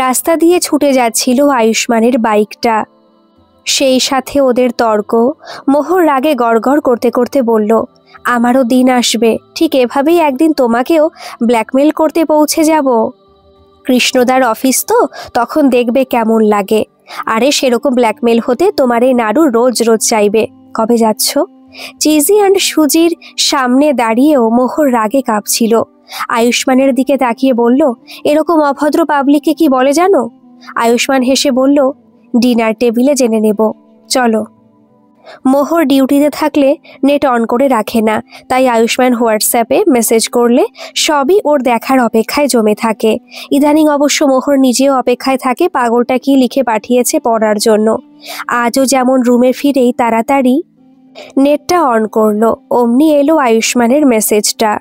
রাস্তা দিয়ে ছুটে যাচ্ছিল আয়ুষ্মানের বাইকটা, সেই সাথে ওদের তর্ক। মোহর রাগে গড়গড় করতে করতে বলল, আমারও দিন আসবে, ঠিক এভাবেই একদিন তোমাকেও ব্ল্যাকমেল করতে পৌঁছে যাব। কৃষ্ণদার অফিস তো, তখন দেখবে কেমন লাগে। আরে সেরকম ব্ল্যাকমেল হতে তোমার এই নাড়ু রোজ রোজ চাইবে। কবে যাচ্ছ? চিজি অ্যান্ড সুজির সামনে দাঁড়িয়েও মোহর রাগে কাঁপছিল। আয়ুষ্মানের দিকে তাকিয়ে বলল, এরকম অভদ্র পাবলিককে কি বলে জানো? আয়ুষ্মান হেসে বলল, ডিনার টেবিলে জেনে নেব, চলো। মোহর ডিউটিতে থাকলে নেট অন করে রাখে না, তাই আয়ুষ্মান হোয়াটসঅ্যাপে মেসেজ করলে সবই ওর দেখার অপেক্ষায় জমে থাকে। ইদানিং অবশ্য মোহর নিজেও অপেক্ষায় থাকে পাগলটা কি লিখে পাঠিয়েছে পড়ার জন্য। আজও যেমন রুমে ফিরেই তাড়াতাড়ি নেটটা অন করলো, অমনি এলো আয়ুষ্মানের মেসেজটা।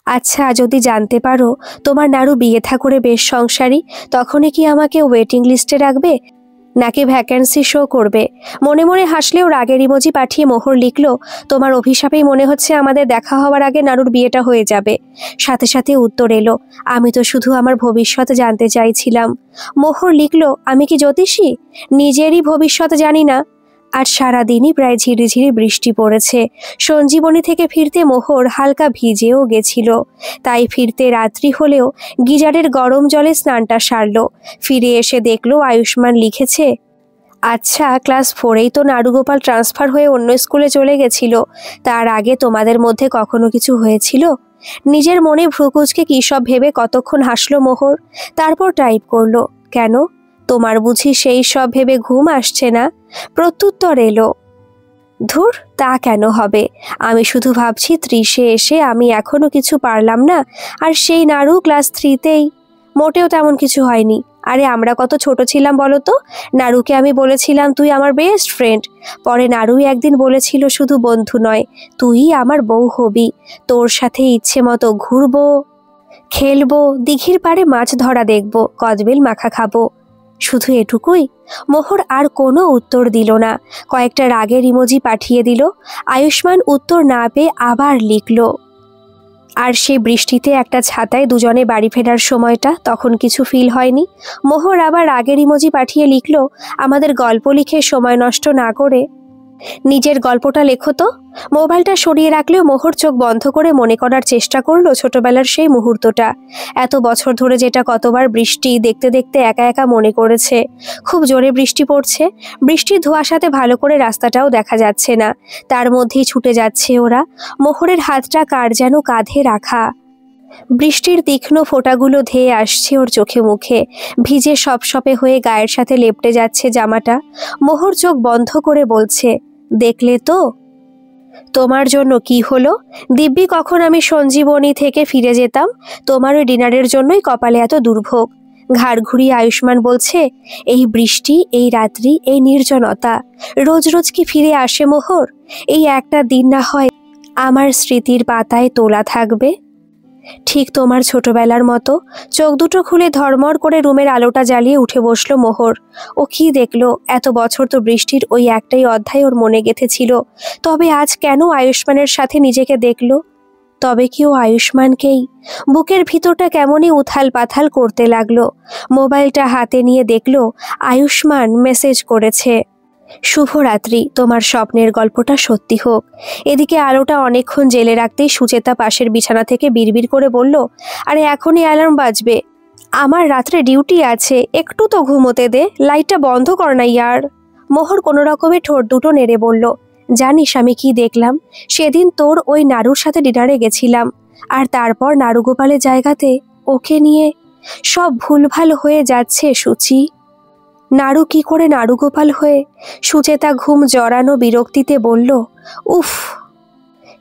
আচ্ছা, যদি জানতে পারো তোমার নাড়ু বিয়ে থা করে বেশ সংসারী, তখনই কি আমাকে ওয়েটিং লিস্টে রাখবে নাকি ভ্যাকেন্সি শো করবে? মনে মনে হাসলেও রাগের ইমোজি পাঠিয়ে মোহর লিখল, তোমার অভিশাপেই মনে হচ্ছে আমাদের দেখা হওয়ার আগে নাড়ুর বিয়েটা হয়ে যাবে। সাথে সাথে উত্তর এলো, আমি তো শুধু আমার ভবিষ্যৎ জানতে চাইছিলাম। মোহর লিখল, আমি কি জ্যোতিষী? নিজেরই ভবিষ্যৎ জানি না। আর সারাদিনই প্রায় ঝিরিঝিরি বৃষ্টি পড়েছে। সঞ্জীবনী থেকে ফিরতে মোহর হালকা ভিজেও গেছিল, তাই ফিরতে রাত্রি হলেও গিজারের গরম জলে স্নানটা সারল। ফিরে এসে দেখলো আয়ুষ্মান লিখেছে, আচ্ছা ক্লাস 4এই তো নাড়ুগোপাল ট্রান্সফার হয়ে অন্য স্কুলে চলে গেছিল, তার আগে তোমাদের মধ্যে কখনো কিছু হয়েছিল? নিজের মনে ভ্রুকুচকে কী সব ভেবে কতক্ষণ হাসলো মোহর, তারপর টাইপ করলো, কেন তোমার বুঝি সেই সব ভেবে ঘুম আসছে না? প্রত্যুত্তর এলো, ধুর, তা কেন হবে, আমি শুধু ভাবছি 30-এ এসে আমি এখনো কিছু পারলাম না, আর সেই নাড়ু ক্লাস 3তেই। মোটেও তেমন কিছু হয়নি। আরে আমরা কত ছোট ছিলাম বলো তো। নাড়ুকে আমি বলেছিলাম তুই আমার বেস্ট ফ্রেন্ড, পরে নাড়ুই একদিন বলেছিল শুধু বন্ধু নয়, তুই আমার বউ হবি, তোর সাথে ইচ্ছে মতো ঘুরবো, খেলবো, দিঘির পাড়ে মাছ ধরা দেখবো, কদবেল মাখা খাবো। শুধু এটুকুই? মোহর আর কোনো উত্তর দিল না, কয়েকটা রাগের ইমোজি পাঠিয়ে দিল। আয়ুষ্মান উত্তর না পেয়ে আবার লিখল, আর সে বৃষ্টিতে একটা ছাতায় দুজনে বাড়ি ফেরার সময়টা, তখন কিছু ফিল হয়নি। মোহর আবার রাগের ইমোজি পাঠিয়ে লিখল, আমাদের গল্প লিখে সময় নষ্ট না করে নিজের গল্পটা লেখো তো। মোবাইলটা সরিয়ে রাখলেও মোহর চোখ বন্ধ করে মনে করার চেষ্টা করলো ছোটবেলার সেই মুহূর্তটা, এত বছর ধরে যেটা কতবার বৃষ্টি দেখতে দেখতে একা একা মনে করেছে। খুব জোরে বৃষ্টি পড়ছে, বৃষ্টির ধোঁয়ার সাথে ভালো করে রাস্তাটাও দেখা যাচ্ছে না, তার মধ্যেই ছুটে যাচ্ছে ওরা। মোহরের হাতটা কার যেন কাঁধে রাখা, বৃষ্টির তীক্ষ্ণ ফোঁটাগুলো ধেয়ে আসছে ওর চোখে মুখে, ভিজে সপসপে হয়ে গায়ের সাথে লেপটে যাচ্ছে জামাটা। মোহর চোখ বন্ধ করে বলছে, দেখলে তো তোমার জন্য কি হলো। দিব্যি কখন আমি সঞ্জীবনী থেকে ফিরে যেতাম, তোমার ওই ডিনারের জন্যই কপালে এত দুর্ভোগ। ঘাড় ঘুরিয়ে আয়ুষ্মান বলছে, এই বৃষ্টি, এই রাত্রি, এই নির্জনতা রোজ রোজ কি ফিরে আসে মোহর? এই একটা দিন না হয় আমার স্মৃতির পাতায় তোলা থাকবে, ঠিক তোমার ছোটবেলার মতো। চোখ দুটো খুলে ধর্মর করে রুমের আলোটা জ্বালিয়ে উঠে বসলো মোহর। ও কি দেখলো, এত বছর তো বৃষ্টির ওই একটাই অধ্যায় ওর মনে গেঁথেছিল, তবে আজ কেন আয়ুষ্মানের সাথে নিজেকে দেখলো? তবে কি ও আয়ুষ্মানকেই? বুকের ভিতরটা কেমনই উথাল পাথাল করতে লাগলো। মোবাইলটা হাতে নিয়ে দেখলো আয়ুষ্মান মেসেজ করেছে, শুভরাত্রি, তোমার স্বপ্নের গল্পটা সত্যি হোক। এদিকে আলোটা অনেকক্ষণ জেলে রাখতেই সুচেতা পাশের বিছানা থেকে বিড়বিড় করে বলল, আরে এখনই অ্যালার্ম বাজবে, আমার রাত্রে ডিউটি আছে, একটু তো ঘুমোতে দে, লাইটটা বন্ধ কর না ইয়ার। মোহর কোনো রকমে ঠোঁট দুটো নেড়ে বলল, জানিস আমি কি দেখলাম? সেদিন তোর ওই নাড়ুর সাথে ডিনারে গেছিলাম, আর তারপর নাড়ুগোপালের জায়গাতে ওকে নিয়ে সব ভুলভাল হয়ে যাচ্ছে সুচি। নাড়ু কি করে নাড়ুগোপাল হয়ে? সুচেতা ঘুম জড়ানো বিরক্তিতে বলল, উফ,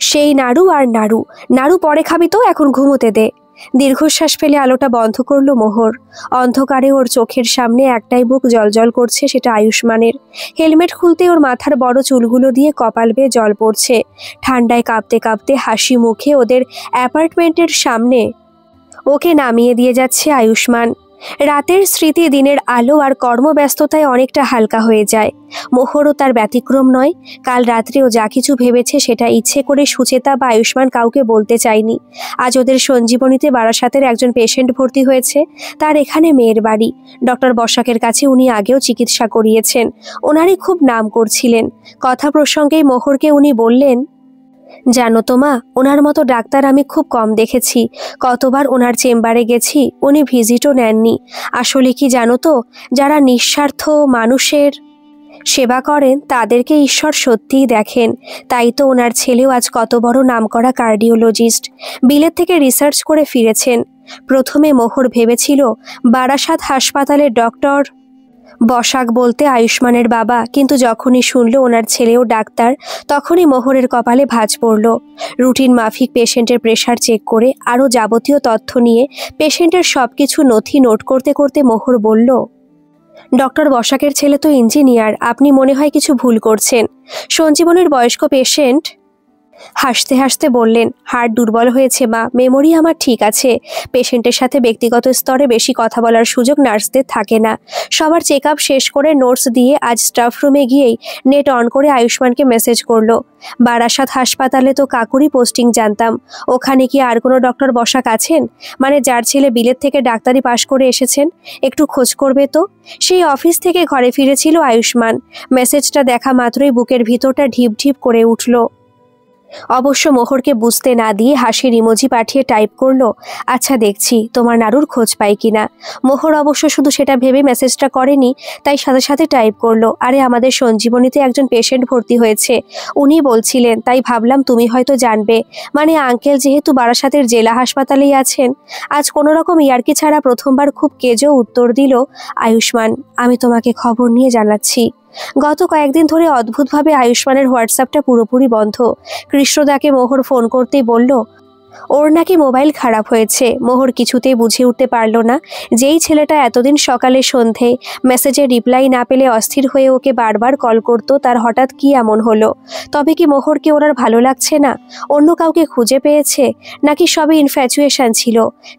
সেই নাড়ু আর নাড়ু, নাড়ু পরে খাবি তো, এখন ঘুমোতে দে। দীর্ঘশ্বাস ফেলে আলোটা বন্ধ করলো মোহর। অন্ধকারে ওর চোখের সামনে একটাই বুক জলজল করছে, সেটা আয়ুষ্মানের। হেলমেট খুলতে ওর মাথার বড় চুলগুলো দিয়ে কপাল বেয়ে জল পড়ছে। ঠান্ডায় কাঁপতে কাঁপতে হাসি মুখে ওদের অ্যাপার্টমেন্টের সামনে ওকে নামিয়ে দিয়ে যাচ্ছে আয়ুষ্মান। রাতের স্মৃতি দিনের আলো আর কর্মব্যস্ততায় অনেকটা হালকা হয়ে যায়। মোহরও তার ব্যতিক্রম নয়। কাল রাত্রে ও যা কিছু ভেবেছে সেটা ইচ্ছে করে সুচেতা বা আয়ুষ্মান কাউকে বলতে চায়নি। আজ ওদের সঞ্জীবনীতে বারাসাতের একজন পেশেন্ট ভর্তি হয়েছে। তার এখানে মেয়ের বাড়ি। ডক্টর বসাকের কাছে উনি আগেও চিকিৎসা করিয়েছেন, ওনারই খুব নাম করছিলেন। কথা প্রসঙ্গেই মোহরকে উনি বললেন, জানো তো মা, ওনার মতো ডাক্তার আমি খুব কম দেখেছি। কতবার ওনার চেম্বারে গেছি, উনি ভিজিটও নেননি। আসলে কি জানো তো, যারা নিঃস্বার্থ মানুষের সেবা করেন তাদেরকে ঈশ্বর সত্যিই দেখেন। তাই তো ওনার ছেলেও আজ কত বড় নামকরা কার্ডিওলজিস্ট, বিলেত থেকে রিসার্চ করে ফিরেছেন। প্রথমে মোহর ভেবেছিল বারাসাত হাসপাতালের ডক্টর বসাক বলতে আয়ুষ্মানের বাবা, কিন্তু যখনই শুনল ওনার ছেলেও ডাক্তার, তখনই মোহরের কপালে ভাঁজ পড়ল। রুটিন মাফিক পেশেন্টের প্রেশার চেক করে আরও যাবতীয় তথ্য নিয়ে পেশেন্টের সবকিছু নথি নোট করতে করতে মোহর বলল, ডক্টর বসাকের ছেলে তো ইঞ্জিনিয়ার, আপনি মনে হয় কিছু ভুল করছেন। সঞ্জীবনের বয়স্ক পেশেন্ট হাসতে হাসতে বললেন, হার্ট দুর্বল হয়েছে মা, মেমোরি আমার ঠিক আছে। পেশেন্টের সাথে ব্যক্তিগত স্তরে বেশি কথা বলার সুযোগ নার্সদের থাকে না। সবার চেক আপ শেষ করে নোটস দিয়ে আজ স্টাফ রুমে গিয়েই নেট অন করে আয়ুষ্মানকে মেসেজ করলো, বারাসাত হাসপাতালে তো কাকুরি পোস্টিং জানতাম, ওখানে কি আর কোনো ডক্টর বসাক আছেন? মানে যার ছেলে বিলেত থেকে ডাক্তারি পাশ করে এসেছেন, একটু খোঁজ করবে তো। সেই অফিস থেকে ঘরে ফিরেছিল আয়ুষ্মান। মেসেজটা দেখা মাত্রই বুকের ভিতরটা ঢিপ ঢিপ করে উঠল। অবশ্য মোহরকে বুঝতে না দিয়ে হাসির ইমোজি পাঠিয়ে টাইপ করলো, আচ্ছা দেখছি তোমার নাড়ুর খোঁজ পাই কিনা। মোহর অবশ্য শুধু সেটা ভেবে মেসেজটা করেনি, তাই সাথে সাথে টাইপ করলো, আরে আমাদের সঞ্জীবনীতে একজন পেশেন্ট ভর্তি হয়েছে, উনি বলছিলেন, তাই ভাবলাম তুমি হয়তো জানবে। মানে আঙ্কেল যেহেতু বারাসাতের জেলা হাসপাতালেই আছেন। আজ কোনো রকম ইয়ার্কি ছাড়া প্রথমবার খুব কেজো উত্তর দিল আয়ুষ্মান, আমি তোমাকে খবর নিয়ে জানাচ্ছি। গত কয়েকদিন ধরে অদ্ভুতভাবে আয়ুষ্মানের হোয়াটসঅ্যাপটা পুরোপুরি বন্ধ। কৃষ্ণদাকে মোহর ফোন করতেই বলল, ওর নাকি মোবাইল খারাপ হয়েছে। মোহর কিছুতেই বুঝে উঠতে পারল না, যেই ছেলেটা এতদিন সকালে সন্ধে মেসেজে রিপ্লাই না পেলে অস্থির হয়ে ওকে বারবার কল করতো, তার হঠাৎ কি এমন হলো? তবে কি মোহরকে ওর আর ভালো লাগছে না? অন্য কাউকে খুঁজে পেয়েছে? নাকি সবে ইনফ্যাচুয়েশন ছিল?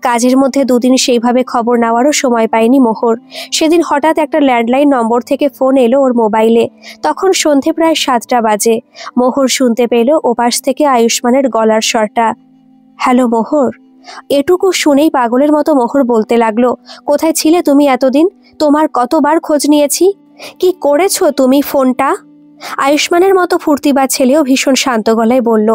কাজের মধ্যে দুদিন সেইভাবে খবর নেওয়ারও সময় পায়নি মোহর। সেদিন হঠাৎ একটা ল্যান্ডলাইন নম্বর থেকে ফোন এলো ওর মোবাইলে। তখন সন্ধে প্রায় 7টা বাজে। মোহর শুনতে পেল ওপাশ থেকে আয়ুষ্মানের গলার স্বরটা, হ্যালো মোহর। এটুকু শুনেই পাগলের মতো মোহর বলতে লাগলো, কোথায় ছিলে তুমি এতদিন? তোমার কতবার খোঁজ নিয়েছি, কি করেছো তুমি ফোনটা? আয়ুষ্মানের মতো ফুর্তিবাজ ছেলেও ভীষণ শান্ত গলায় বলল,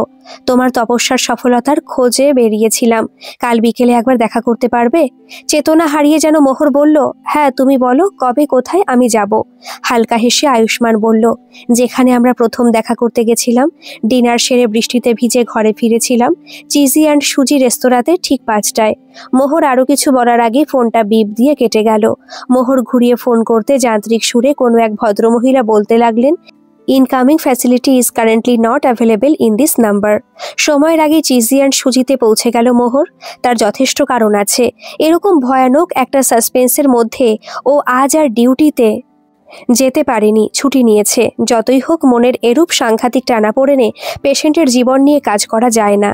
তোমার তপস্যার সফলতার খোঁজে বেরিয়েছিলাম, কাল বিকেলে একবার দেখা করতে পারবে? চেতনা হারিয়ে যেন মোহর বলল, হ্যাঁ তুমি বলো, কবে কোথায়, আমি যাব। হালকা হেসে আয়ুষ্মান বলল, যেখানে আমরা প্রথম দেখা করতে গেছিলাম, ডিনার সেরে বৃষ্টিতে ভিজে ঘরে ফিরেছিলাম, চিজি অ্যান্ড সুজি রেস্তোরাঁতে ঠিক 5টায়। মোহর আরও কিছু বলার আগে ফোনটা বিপ দিয়ে কেটে গেল। মোহর ঘুরিয়ে ফোন করতে যান্ত্রিক সুরে কোনো এক ভদ্রমহিলা বলতে লাগলেন, incoming facility is currently not available in this number. সময়ের আগে চিজি অ্যান্ড সুজিতে পৌঁছে গেল মোহর। তার যথেষ্ট কারণ আছে। এরকম ভয়ানক একটা সাসপেন্সের মধ্যে ও আজ আর ডিউটিতে যেতে পারেনি, ছুটি নিয়েছে। যতই হোক মনের এরূপ সাংঘাতিক টানাপোড়েনে পেশেন্টের জীবন নিয়ে কাজ করা যায় না।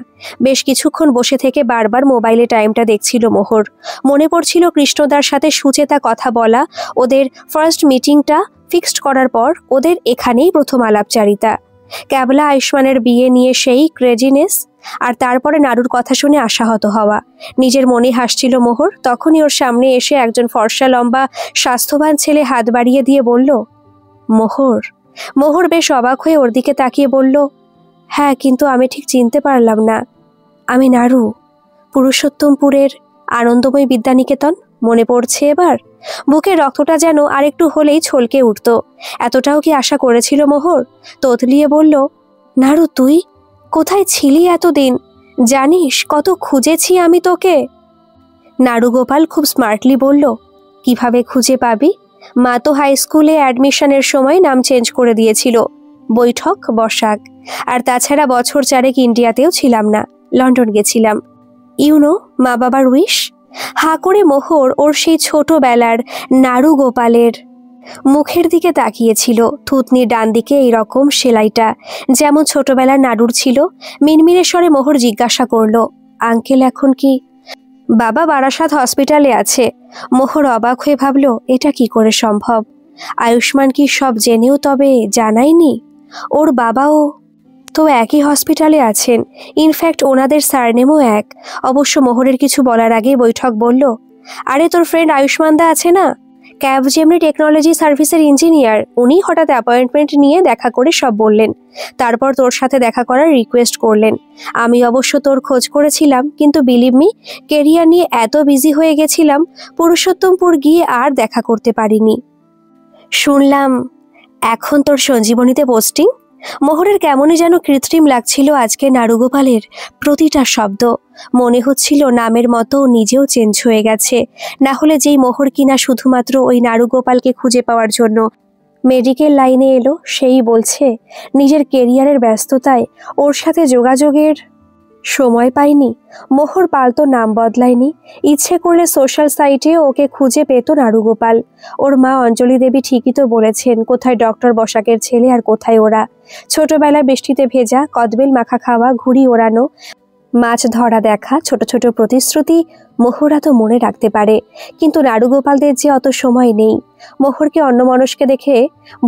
বেশ কিছুক্ষণ বসে থেকে বারবার মোবাইলে টাইমটা দেখছিল মোহর। মনে পড়ছিল কৃষ্ণদার সাথে সুচেতা কথা বলা, ওদের ফার্স্ট মিটিংটা ফিক্সড করার পর ওদের এখানেই প্রথম আলাপচারিতা। ক্যাবলা আয়ুষ্মানের বিয়ে নিয়ে সেই ক্রেজিনেস, আর তারপরে নাড়ুর কথা শুনে আশাহত হওয়া। নিজের মনে হাসছিল মোহর। তখনই ওর সামনে এসে একজন ফর্সা লম্বা স্বাস্থ্যবান ছেলে হাত বাড়িয়ে দিয়ে বলল, মোহর। মোহর বেশ অবাক হয়ে ওর দিকে তাকিয়ে বলল, হ্যাঁ, কিন্তু আমি ঠিক চিনতে পারলাম না। আমি নারু, পুরুষোত্তমপুরের আনন্দময় বিদ্যানিকেতন। মনে পড়ছে এবার? বুকে রক্তটা যেন আরেকটু হলেই ছলকে উঠত। এতটাও কি আশা করেছিল মোহর? তোতলিয়ে বলল, নারু, তুই কোথায় ছিলি এতদিন? জানিস কত খুঁজেছি আমি তোকে। নারুগোপাল খুব স্মার্টলি বলল, কিভাবে খুঁজে পাবি? মা তো হাই স্কুলে অ্যাডমিশনের সময় নাম চেঞ্জ করে দিয়েছিল, বৈঠক বসাক। আর তাছাড়া বছর চারেক ইন্ডিয়াতেও ছিলাম না, লন্ডন গেছিলাম। ইউনো, মা বাবার উইশ। হা করে মোহর ওর সেই ছোটবেলার নারুগোপালের মুখের দিকে তাকিয়েছিল। থুতনির ডান দিকে এইরকম সেলাইটা যেমন ছোটবেলার নাড়ুর ছিল। মিনমিনে স্বরে মোহর জিজ্ঞাসা করল, আঙ্কেল এখন কি? বাবা বারাসাত হসপিটালে আছে। মোহর অবাক হয়ে ভাবল, এটা কি করে সম্ভব? আয়ুষ্মান কি সব জেনেও তবে জানায়নি? ওর বাবাও তো একই হসপিটালে আছেন, ইনফ্যাক্ট ওনাদের সারনেমও এক। অবশ্য মোহরের কিছু বলার আগে বৈঠক বলল, আরে তোর ফ্রেন্ড আয়ুষ্মান দা আছে না, ক্যাবজেমনি টেকনোলজি সার্ভিসের ইঞ্জিনিয়ার, উনি হঠাৎ অ্যাপয়েন্টমেন্ট নিয়ে দেখা করে সব বললেন। তারপর তোর সাথে দেখা করার রিকোয়েস্ট করলেন। আমি অবশ্য তোর খোঁজ করেছিলাম, কিন্তু বিলিভ মি, কেরিয়ার নিয়ে এত বিজি হয়ে গেছিলাম পুরুষোত্তমপুর গিয়ে আর দেখা করতে পারিনি। শুনলাম এখন তোর সঞ্জীবনীতে পোস্টিং। মোহরের কেমনই যেন কৃত্রিম লাগছিল আজকে নারুগোপালের প্রতিটা শব্দ। মনে হচ্ছিল নামের মতো নিজেও চেঞ্জ হয়ে গেছে। না হলে যেই মোহর কিনা শুধুমাত্র ওই নারুগোপালকে খুঁজে পাওয়ার জন্য মেডিকেল লাইনে এলো, সেই বলছে নিজের কেরিয়ারের ব্যস্ততায় ওর সাথে যোগাযোগের সময় পাইনি। মোহর পাল্টো নাম বদলায়নি। ইচ্ছে করলে সোশ্যাল সাইটে ওকে খুঁজে পেত নারুগোপাল। ওর মা অঞ্জলি দেবী ঠিকই তো বলেছেন কোথায় ডক্টর বসাকের ছেলে আর কোথায় ওরা। ছোটবেলায় বৃষ্টিতে ভেজা, কদবেল মাখা খাওয়া, ঘুড়ি ওড়ানো, মাছ ধরা দেখা, ছোট ছোট প্রতিশ্রুতি মোহরা তো মনে রাখতে পারে, কিন্তু নারুগোপালদের যে অত সময় নেই। মোহরকে অন্যমনস্কে দেখে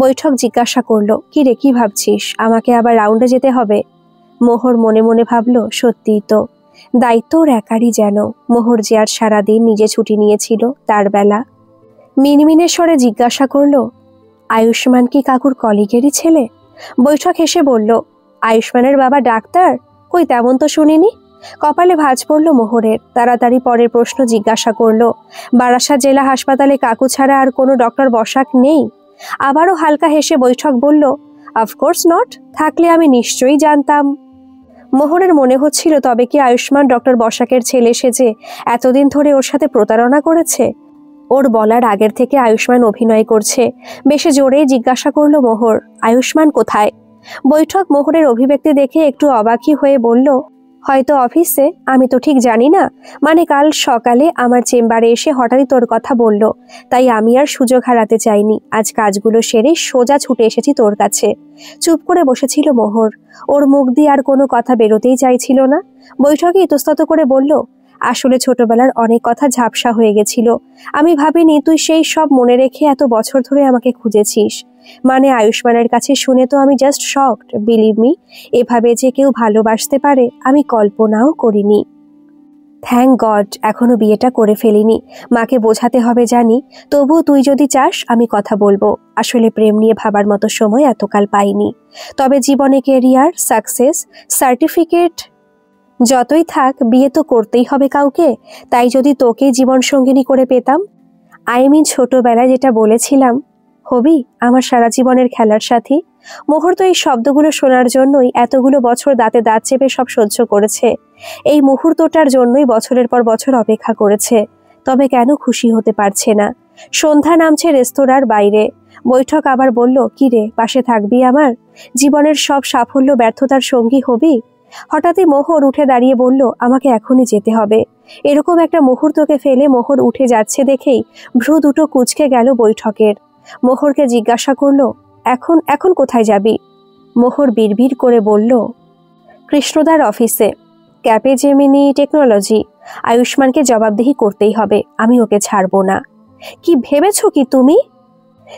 বৈঠক জিজ্ঞাসা করলো, কি রে, কি ভাবছিস? আমাকে আবার রাউন্ডে যেতে হবে? মোহর মনে মনে ভাবল, সত্যিই তো, দায়িত্ব ওর একারই যেন। মোহর যে আর সারাদিন নিজে ছুটি নিয়েছিল তার বেলা। মিনমিনে স্বরে জিজ্ঞাসা করল, আয়ুষ্মান কি কাকুর কলিগেরই ছেলে? বৈঠক হেসে বলল, আয়ুষ্মানের বাবা ডাক্তার? কই, তেমন তো শুনিনি। কপালে ভাঁজ পড়ল মোহরের। তাড়াতাড়ি পরের প্রশ্ন জিজ্ঞাসা করল, বারাসাত জেলা হাসপাতালে কাকু ছাড়া আর কোনো ডক্টর বসাক নেই? আবারও হালকা হেসে বৈঠক বলল, অফকোর্স নট, থাকলে আমি নিশ্চয়ই জানতাম। মোহরের মনে হচ্ছিল, তবে কি আয়ুষ্মান ডক্টর বসাকের ছেলে সেজে এতদিন ধরে ওর সাথে প্রতারণা করেছে? ওর বলার আগের থেকে আয়ুষ্মান অভিনয় করছে। বেশ জোরেই জিজ্ঞাসা করল মোহর, আয়ুষ্মান কোথায়? বৈঠক মোহরের অভিব্যক্তি দেখে একটু অবাকই হয়ে বলল, হয়তো অফিসে, আমি তো ঠিক জানি না। মানে কাল সকালে আমার চেম্বারে এসে হঠাৎই তোর কথা বলল, তাই আমি আর সুযোগ হারাতে চাইনি। আজ কাজগুলো সেরে সোজা ছুটে এসেছি তোর কাছে। চুপ করে বসেছিল মোহর। ওর মুখ দিয়ে আর কোনো কথা বেরোতেই চাইছিল না। বৈঠকে ইতস্তত করে বলল, আসলে ছোটবেলার অনেক কথা ঝাপসা হয়ে গেছিল। আমি ভাবিনি তুই সেই সব মনে রেখে এত বছর ধরে আমাকে খুঁজেছিস। মানে আয়ুষ্মানের কাছে শুনে তো আমি জাস্ট শকড, বিলিভ মি। এভাবে যে কেউ ভালোবাসতে পারে আমি কল্পনাও করিনি। থ্যাংক গড এখনো বিয়েটা করে ফেলিনি। মাকে বোঝাতে হবে জানি, তবুও তুই যদি চাস আমি কথা বলবো। আসলে প্রেম নিয়ে ভাবার মতো সময় এতকাল পাইনি। তবে জীবনে কেরিয়ার, সাকসেস, সার্টিফিকেট যতই থাক, বিয়ে তো করতেই হবে কাউকে। তাই যদি তোকে জীবন সঙ্গিনী করে পেতাম, আই মিন ছোটবেলায় যেটা বলেছিলাম, হবি আমার সারা জীবনের খেলার সাথী। মোহর তো এই শব্দগুলো শোনার জন্যই এতগুলো বছর দাঁতে দাঁত চেপে সব সহ্য করেছে। এই মুহূর্তটার জন্যই বছরের পর বছর অপেক্ষা করেছে। তবে কেন খুশি হতে পারছে না? সন্ধ্যা নামছে রেস্তোরাঁর বাইরে। বৈঠক আবার বলল, কি রে, পাশে থাকবি আমার? জীবনের সব সাফল্য ব্যর্থতার সঙ্গী হবি? হঠাৎই মোহর উঠে দাঁড়িয়ে বলল, আমাকে এখনই যেতে হবে। এরকম একটা মুহূর্তকে ফেলে মোহর উঠে যাচ্ছে দেখেই ভ্রু দুটো কুঁচকে গেল বৈঠকের। মোহরকে জিজ্ঞাসা করলো, এখন এখন কোথায় যাবি? মোহর বিড়বিড় করে বলল, কৃষ্ণদার অফিসে, ক্যাপজেমিনি টেকনোলজি। আয়ুষ্মানকে জবাবদিহি করতেই হবে, আমি ওকে ছাড়বো না। কি ভেবেছো কি তুমি?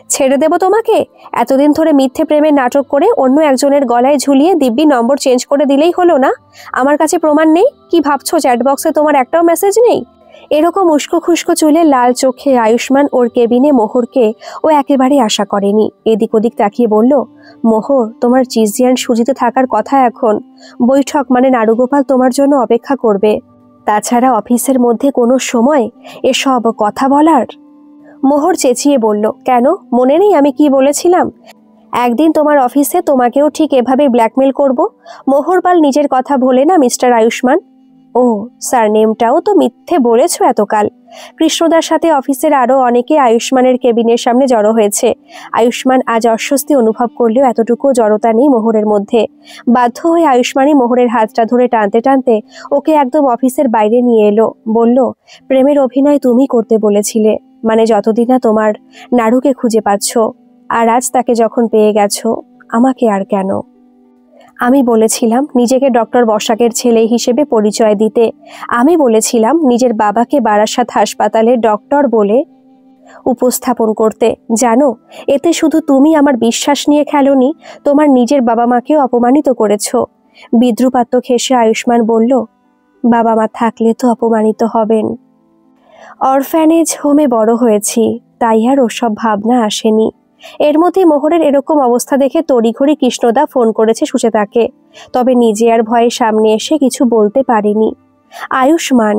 ছেড়ে দেব তোমাকে? এতদিন ধরে মিথ্যে প্রেমের নাটক করে অন্য একজনের গলায় ঝুলিয়ে দিব্যি নম্বর চেঞ্জ করে দিলেই হলো না? আমার কাছে প্রমাণ নেই? কি ভাবছো চ্যাট বক্সে তোমার একটাও মেসেজ নেই? এরকম উস্কো খুস্কো চুলে লাল চোখে আয়ুষ্মান ওর কেবিনে মোহরকে ও একেবারে আশা করেনি। এদিক ওদিক তাকিয়ে বলল, মোহর, তোমার জিজিয়ান সুজিতে থাকার কথা এখন। বৈঠক মানে নাড়ুগোপাল তোমার জন্য অপেক্ষা করবে। তাছাড়া অফিসের মধ্যে কোনো সময় এসব কথা বলার? মোহর চেঁচিয়ে বলল, কেন, মনে নেই আমি কি বলেছিলাম? একদিন তোমার অফিসে তোমাকেও ঠিক এভাবে ব্ল্যাকমেল করব। মোহরপাল নিজের কথা ভোলে না মিস্টার আয়ুষ্মান। ও, সারনেমটাও তো মিথ্যে বলেছ এতকাল। কৃষ্ণদার সাথে অফিসের আরও অনেকে আয়ুষ্মানের কেবিনের সামনে জড়ো হয়েছে। আয়ুষ্মান আজ অস্বস্তি অনুভব করলেও এতটুকু জড়তা নেই মোহরের মধ্যে। বাধ্য হয়ে আয়ুষ্মানই মোহরের হাতটা ধরে টানতে টানতে ওকে একদম অফিসের বাইরে নিয়ে এলো। বলল, প্রেমের অভিনয় তুমি করতে বলেছিলে, মানে যতদিন না তোমার নাড়ুকে খুঁজে পাচ্ছ। আর আজ তাকে যখন পেয়ে গেছো, আমাকে আর কেন? আমি বলেছিলাম নিজেকে ডক্টর বসাকের ছেলে হিসেবে পরিচয় দিতে। আমি বলেছিলাম নিজের বাবাকে বারাসাত হাসপাতালে ডক্টর বলে উপস্থাপন করতে। জানো, এতে শুধু তুমি আমার বিশ্বাস নিয়ে খেলোনি, তোমার নিজের বাবা মাকেও অপমানিত করেছ। বিদ্রুপাত্মক হেসে আয়ুষ্মান বলল, বাবা মা থাকলে তো অপমানিত হবেন। অরফ্যানেজ হোমে বড় হয়েছি, তাই আর ওসব ভাবনা আসেনি। এর মধ্যে মোহরের এরকম অবস্থা দেখে তড়িঘড়ি কৃষ্ণদা ফোন করেছে সুচেতাকে। তবে নিজে আর ভয়ে সামনে এসে কিছু বলতে পারেনি। আয়ুষ্মান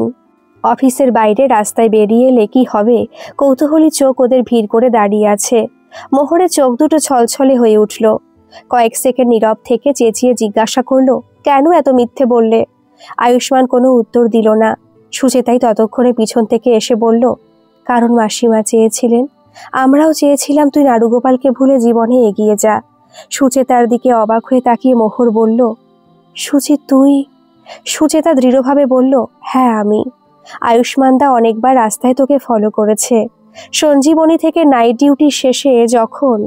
অফিসের বাইরে রাস্তায় বেরিয়ে এলে কি হবে, কৌতূহলী চোখ ওদের ভিড় করে দাঁড়িয়ে আছে। মোহরের চোখ দুটো ছলছলে হয়ে উঠল। কয়েক সেকেন্ড নীরব থেকে চেঁচিয়ে জিজ্ঞাসা করল, কেন এত মিথ্যে বললে? আয়ুষ্মান কোনো উত্তর দিল না। সুচেতাই ততক্ষণে পিছন থেকে এসে বলল, কারণ মাসিমা চেয়েছিলেন, আমরাও চেয়েছিলাম তুই নাড়ুগোপালকে ভুলে জীবনে এগিয়ে যা। সুচেতার দিকে অবাক হয়ে তাকিয়ে মোহর বলল, সুচি তুই? সুচেতা দৃঢ়ভাবে বলল, হ্যাঁ আমি। আয়ুষ্মানদা অনেকবার রাস্তায় তোকে ফলো করেছে। সঞ্জীবনী থেকে নাইট ডিউটি শেষে যখন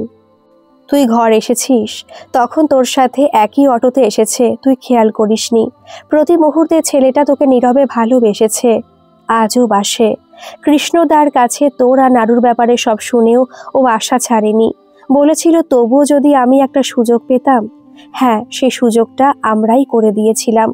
তুই ঘর এসেছিস, তখন তোর সাথে একই অটোতে এসেছে, তুই খেয়াল করিসনি। প্রতি মুহূর্তে ছেলেটা তোকে নীরবে ভালোবেসেছে, আজও বাসে। কৃষ্ণদার কাছে তোর আর নাড়ুর ব্যাপারে সব শুনেও ও আশা ছাড়েনি। বলেছিল তবুও যদি আমি একটা সুযোগ পেতাম। হ্যাঁ, সেই সুযোগটা আমরাই করে দিয়েছিলাম।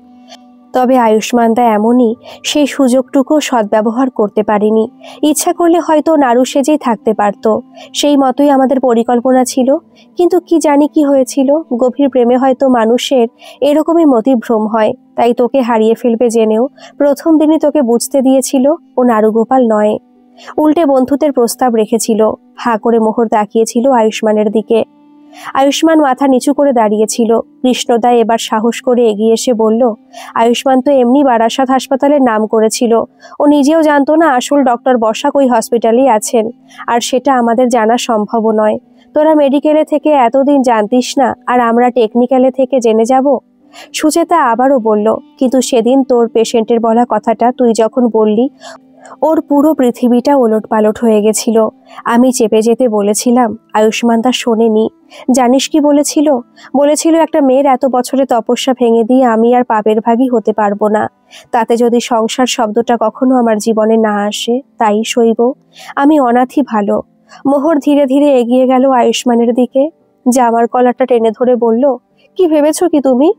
তবে আয়ুষ্মানদা এমনই, সেই সুযোগটুকু সদ্ব্যবহার করতে পারিনি। ইচ্ছা করলে হয়তো নাড়ু সেজেই থাকতে পারত। সেই মতোই আমাদের পরিকল্পনা ছিল। কিন্তু কি জানি কি হয়েছিল, গভীর প্রেমে হয়তো মানুষের এরকমই মতিভ্রম হয়। তাই তোকে হারিয়ে ফেলবে জেনেও প্রথম দিনই তোকে বুঝতে দিয়েছিল ও নাড়ুগোপাল নয়। উল্টে বন্ধুত্বের প্রস্তাব রেখেছিল। হাঁ করে মোহর তাকিয়েছিল আয়ুষ্মানের দিকে। আয়ুষ্মান মাথা নিচু করে দাঁড়িয়েছিল। কৃষ্ণদা এবার সাহস করে এগিয়ে এসে বলল, আয়ুষ্মান তো এমনি বারাসাত হাসপাতালের নাম করেছিল। ও নিজেও জানতো না আসল ডক্টর বসাক ওই হসপিটালেই আছেন। আর সেটা আমাদের জানা সম্ভবও নয়। তোরা মেডিকেলে থেকে এতদিন জানতিস না, আর আমরা টেকনিক্যালে থেকে জেনে যাব? সুচেতা আবারও বলল, কিন্তু সেদিন তোর পেশেন্টের বলা কথাটা তুই যখন বললি, ওর পুরো পৃথিবীটা ওলটপালট হয়ে গেছিল। আমি চেপে যেতে বলেছিলাম, আয়ুষ্মান তা শোনেনি। জানিস কি বলেছিল? বলেছিল একটা মেয়ের এত বছরের তপস্যা ভেঙে দিয়ে আমি আর পাপের ভাগী হতে পারবো না। তাতে যদি সংসার শব্দটা কখনো আমার জীবনে না আসে, তাই সইব। আমি অনাথই ভালো। মোহর ধীরে ধীরে এগিয়ে গেল আয়ুষ্মানের দিকে। জামার কলারটা টেনে ধরে বলল, কি ভেবেছো কি তুমি?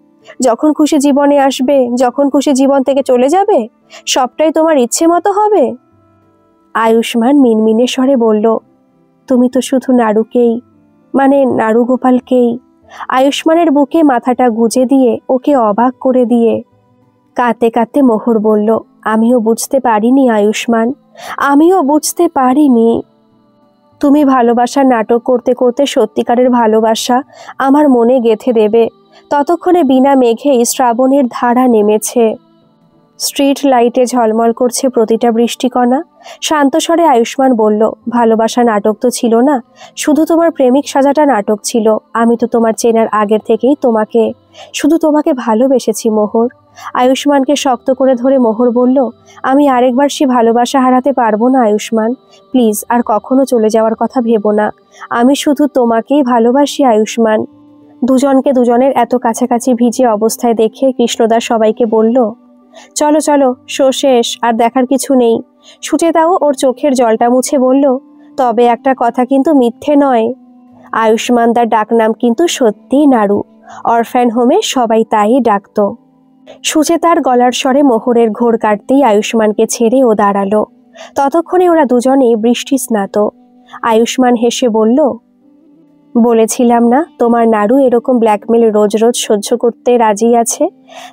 যখন খুশি জীবনে আসবে, যখন খুশি জীবন থেকে চলে যাবে, সবটাই তোমার ইচ্ছে মতো হবে? আয়ুষ্মান মিনমিনে স্বরে বলল, তুমি তো শুধু নাড়ুকেই, মানে নাড়ুগোপালকেই। আয়ুষ্মানের বুকে মাথাটা গুজে দিয়ে ওকে অবাক করে দিয়ে কাঁদতে কাঁদতে মোহর বলল, আমিও বুঝতে পারিনি আয়ুষ্মান, আমিও বুঝতে পারিনি। তুমি ভালোবাসার নাটক করতে করতে সত্যিকারের ভালোবাসা আমার মনে গেঁথে দেবে। ততক্ষণে বিনা মেঘেই শ্রাবণের ধারা নেমেছে। স্ট্রিট লাইটে ঝলমল করছে প্রতিটা বৃষ্টিকণা। শান্ত স্বরে আয়ুষ্মান বলল, ভালোবাসা নাটক তো ছিল না, শুধু তোমার প্রেমিক সাজাটা নাটক ছিল। আমি তো তোমার চেনার আগের থেকেই শুধু তোমাকে ভালোবেসেছি মোহর। আয়ুষ্মানকে শক্ত করে ধরে মোহর বলল, আমি আরেকবার সে ভালোবাসা হারাতে পারবো না আয়ুষ্মান। প্লিজ আর কখনো চলে যাওয়ার কথা ভেবো না। আমি শুধু তোমাকেই ভালোবাসি আয়ুষ্মান। দুজনকে দুজনের এত কাছাকাছি ভিজে অবস্থায় দেখে কৃষ্ণদা সবাইকে বলল, চলো চলো, শো শেষ, আর দেখার কিছু নেই। সুচেতাও ওর চোখের জলটা মুছে বলল, তবে একটা কথা কিন্তু মিথ্যে নয়, আয়ুষ্মানদার ডাকনাম কিন্তু সত্যিই নাড়ু। অরফ্যান হোমে সবাই তাই ডাকতো। সুচেতার গলার স্বরে মোহরের ঘোর কাটতেই আয়ুষ্মানকে ছেড়ে ও দাঁড়ালো। ততক্ষণে ওরা দুজনে বৃষ্টি স্নাত। আয়ুষ্মান হেসে বলল, বলেছিলাম না তোমার নাড়ু এরকম ব্ল্যাকমেল রোজ রোজ সহ্য করতে রাজি আছে।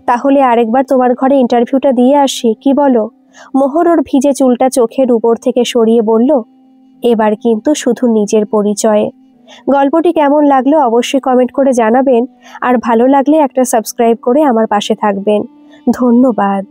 তাহলে আরেকবার তোমার ঘরে ইন্টারভিউটা দিয়ে আসি, কি বলো? মোহর ওর ভিজে চুলটা চোখের উপর থেকে সরিয়ে বলল, এবার কিন্তু শুধু নিজের পরিচয়ে। গল্পটি কেমন লাগলো অবশ্যই কমেন্ট করে জানাবেন, আর ভালো লাগলে একটা সাবস্ক্রাইব করে আমার পাশে থাকবেন। ধন্যবাদ।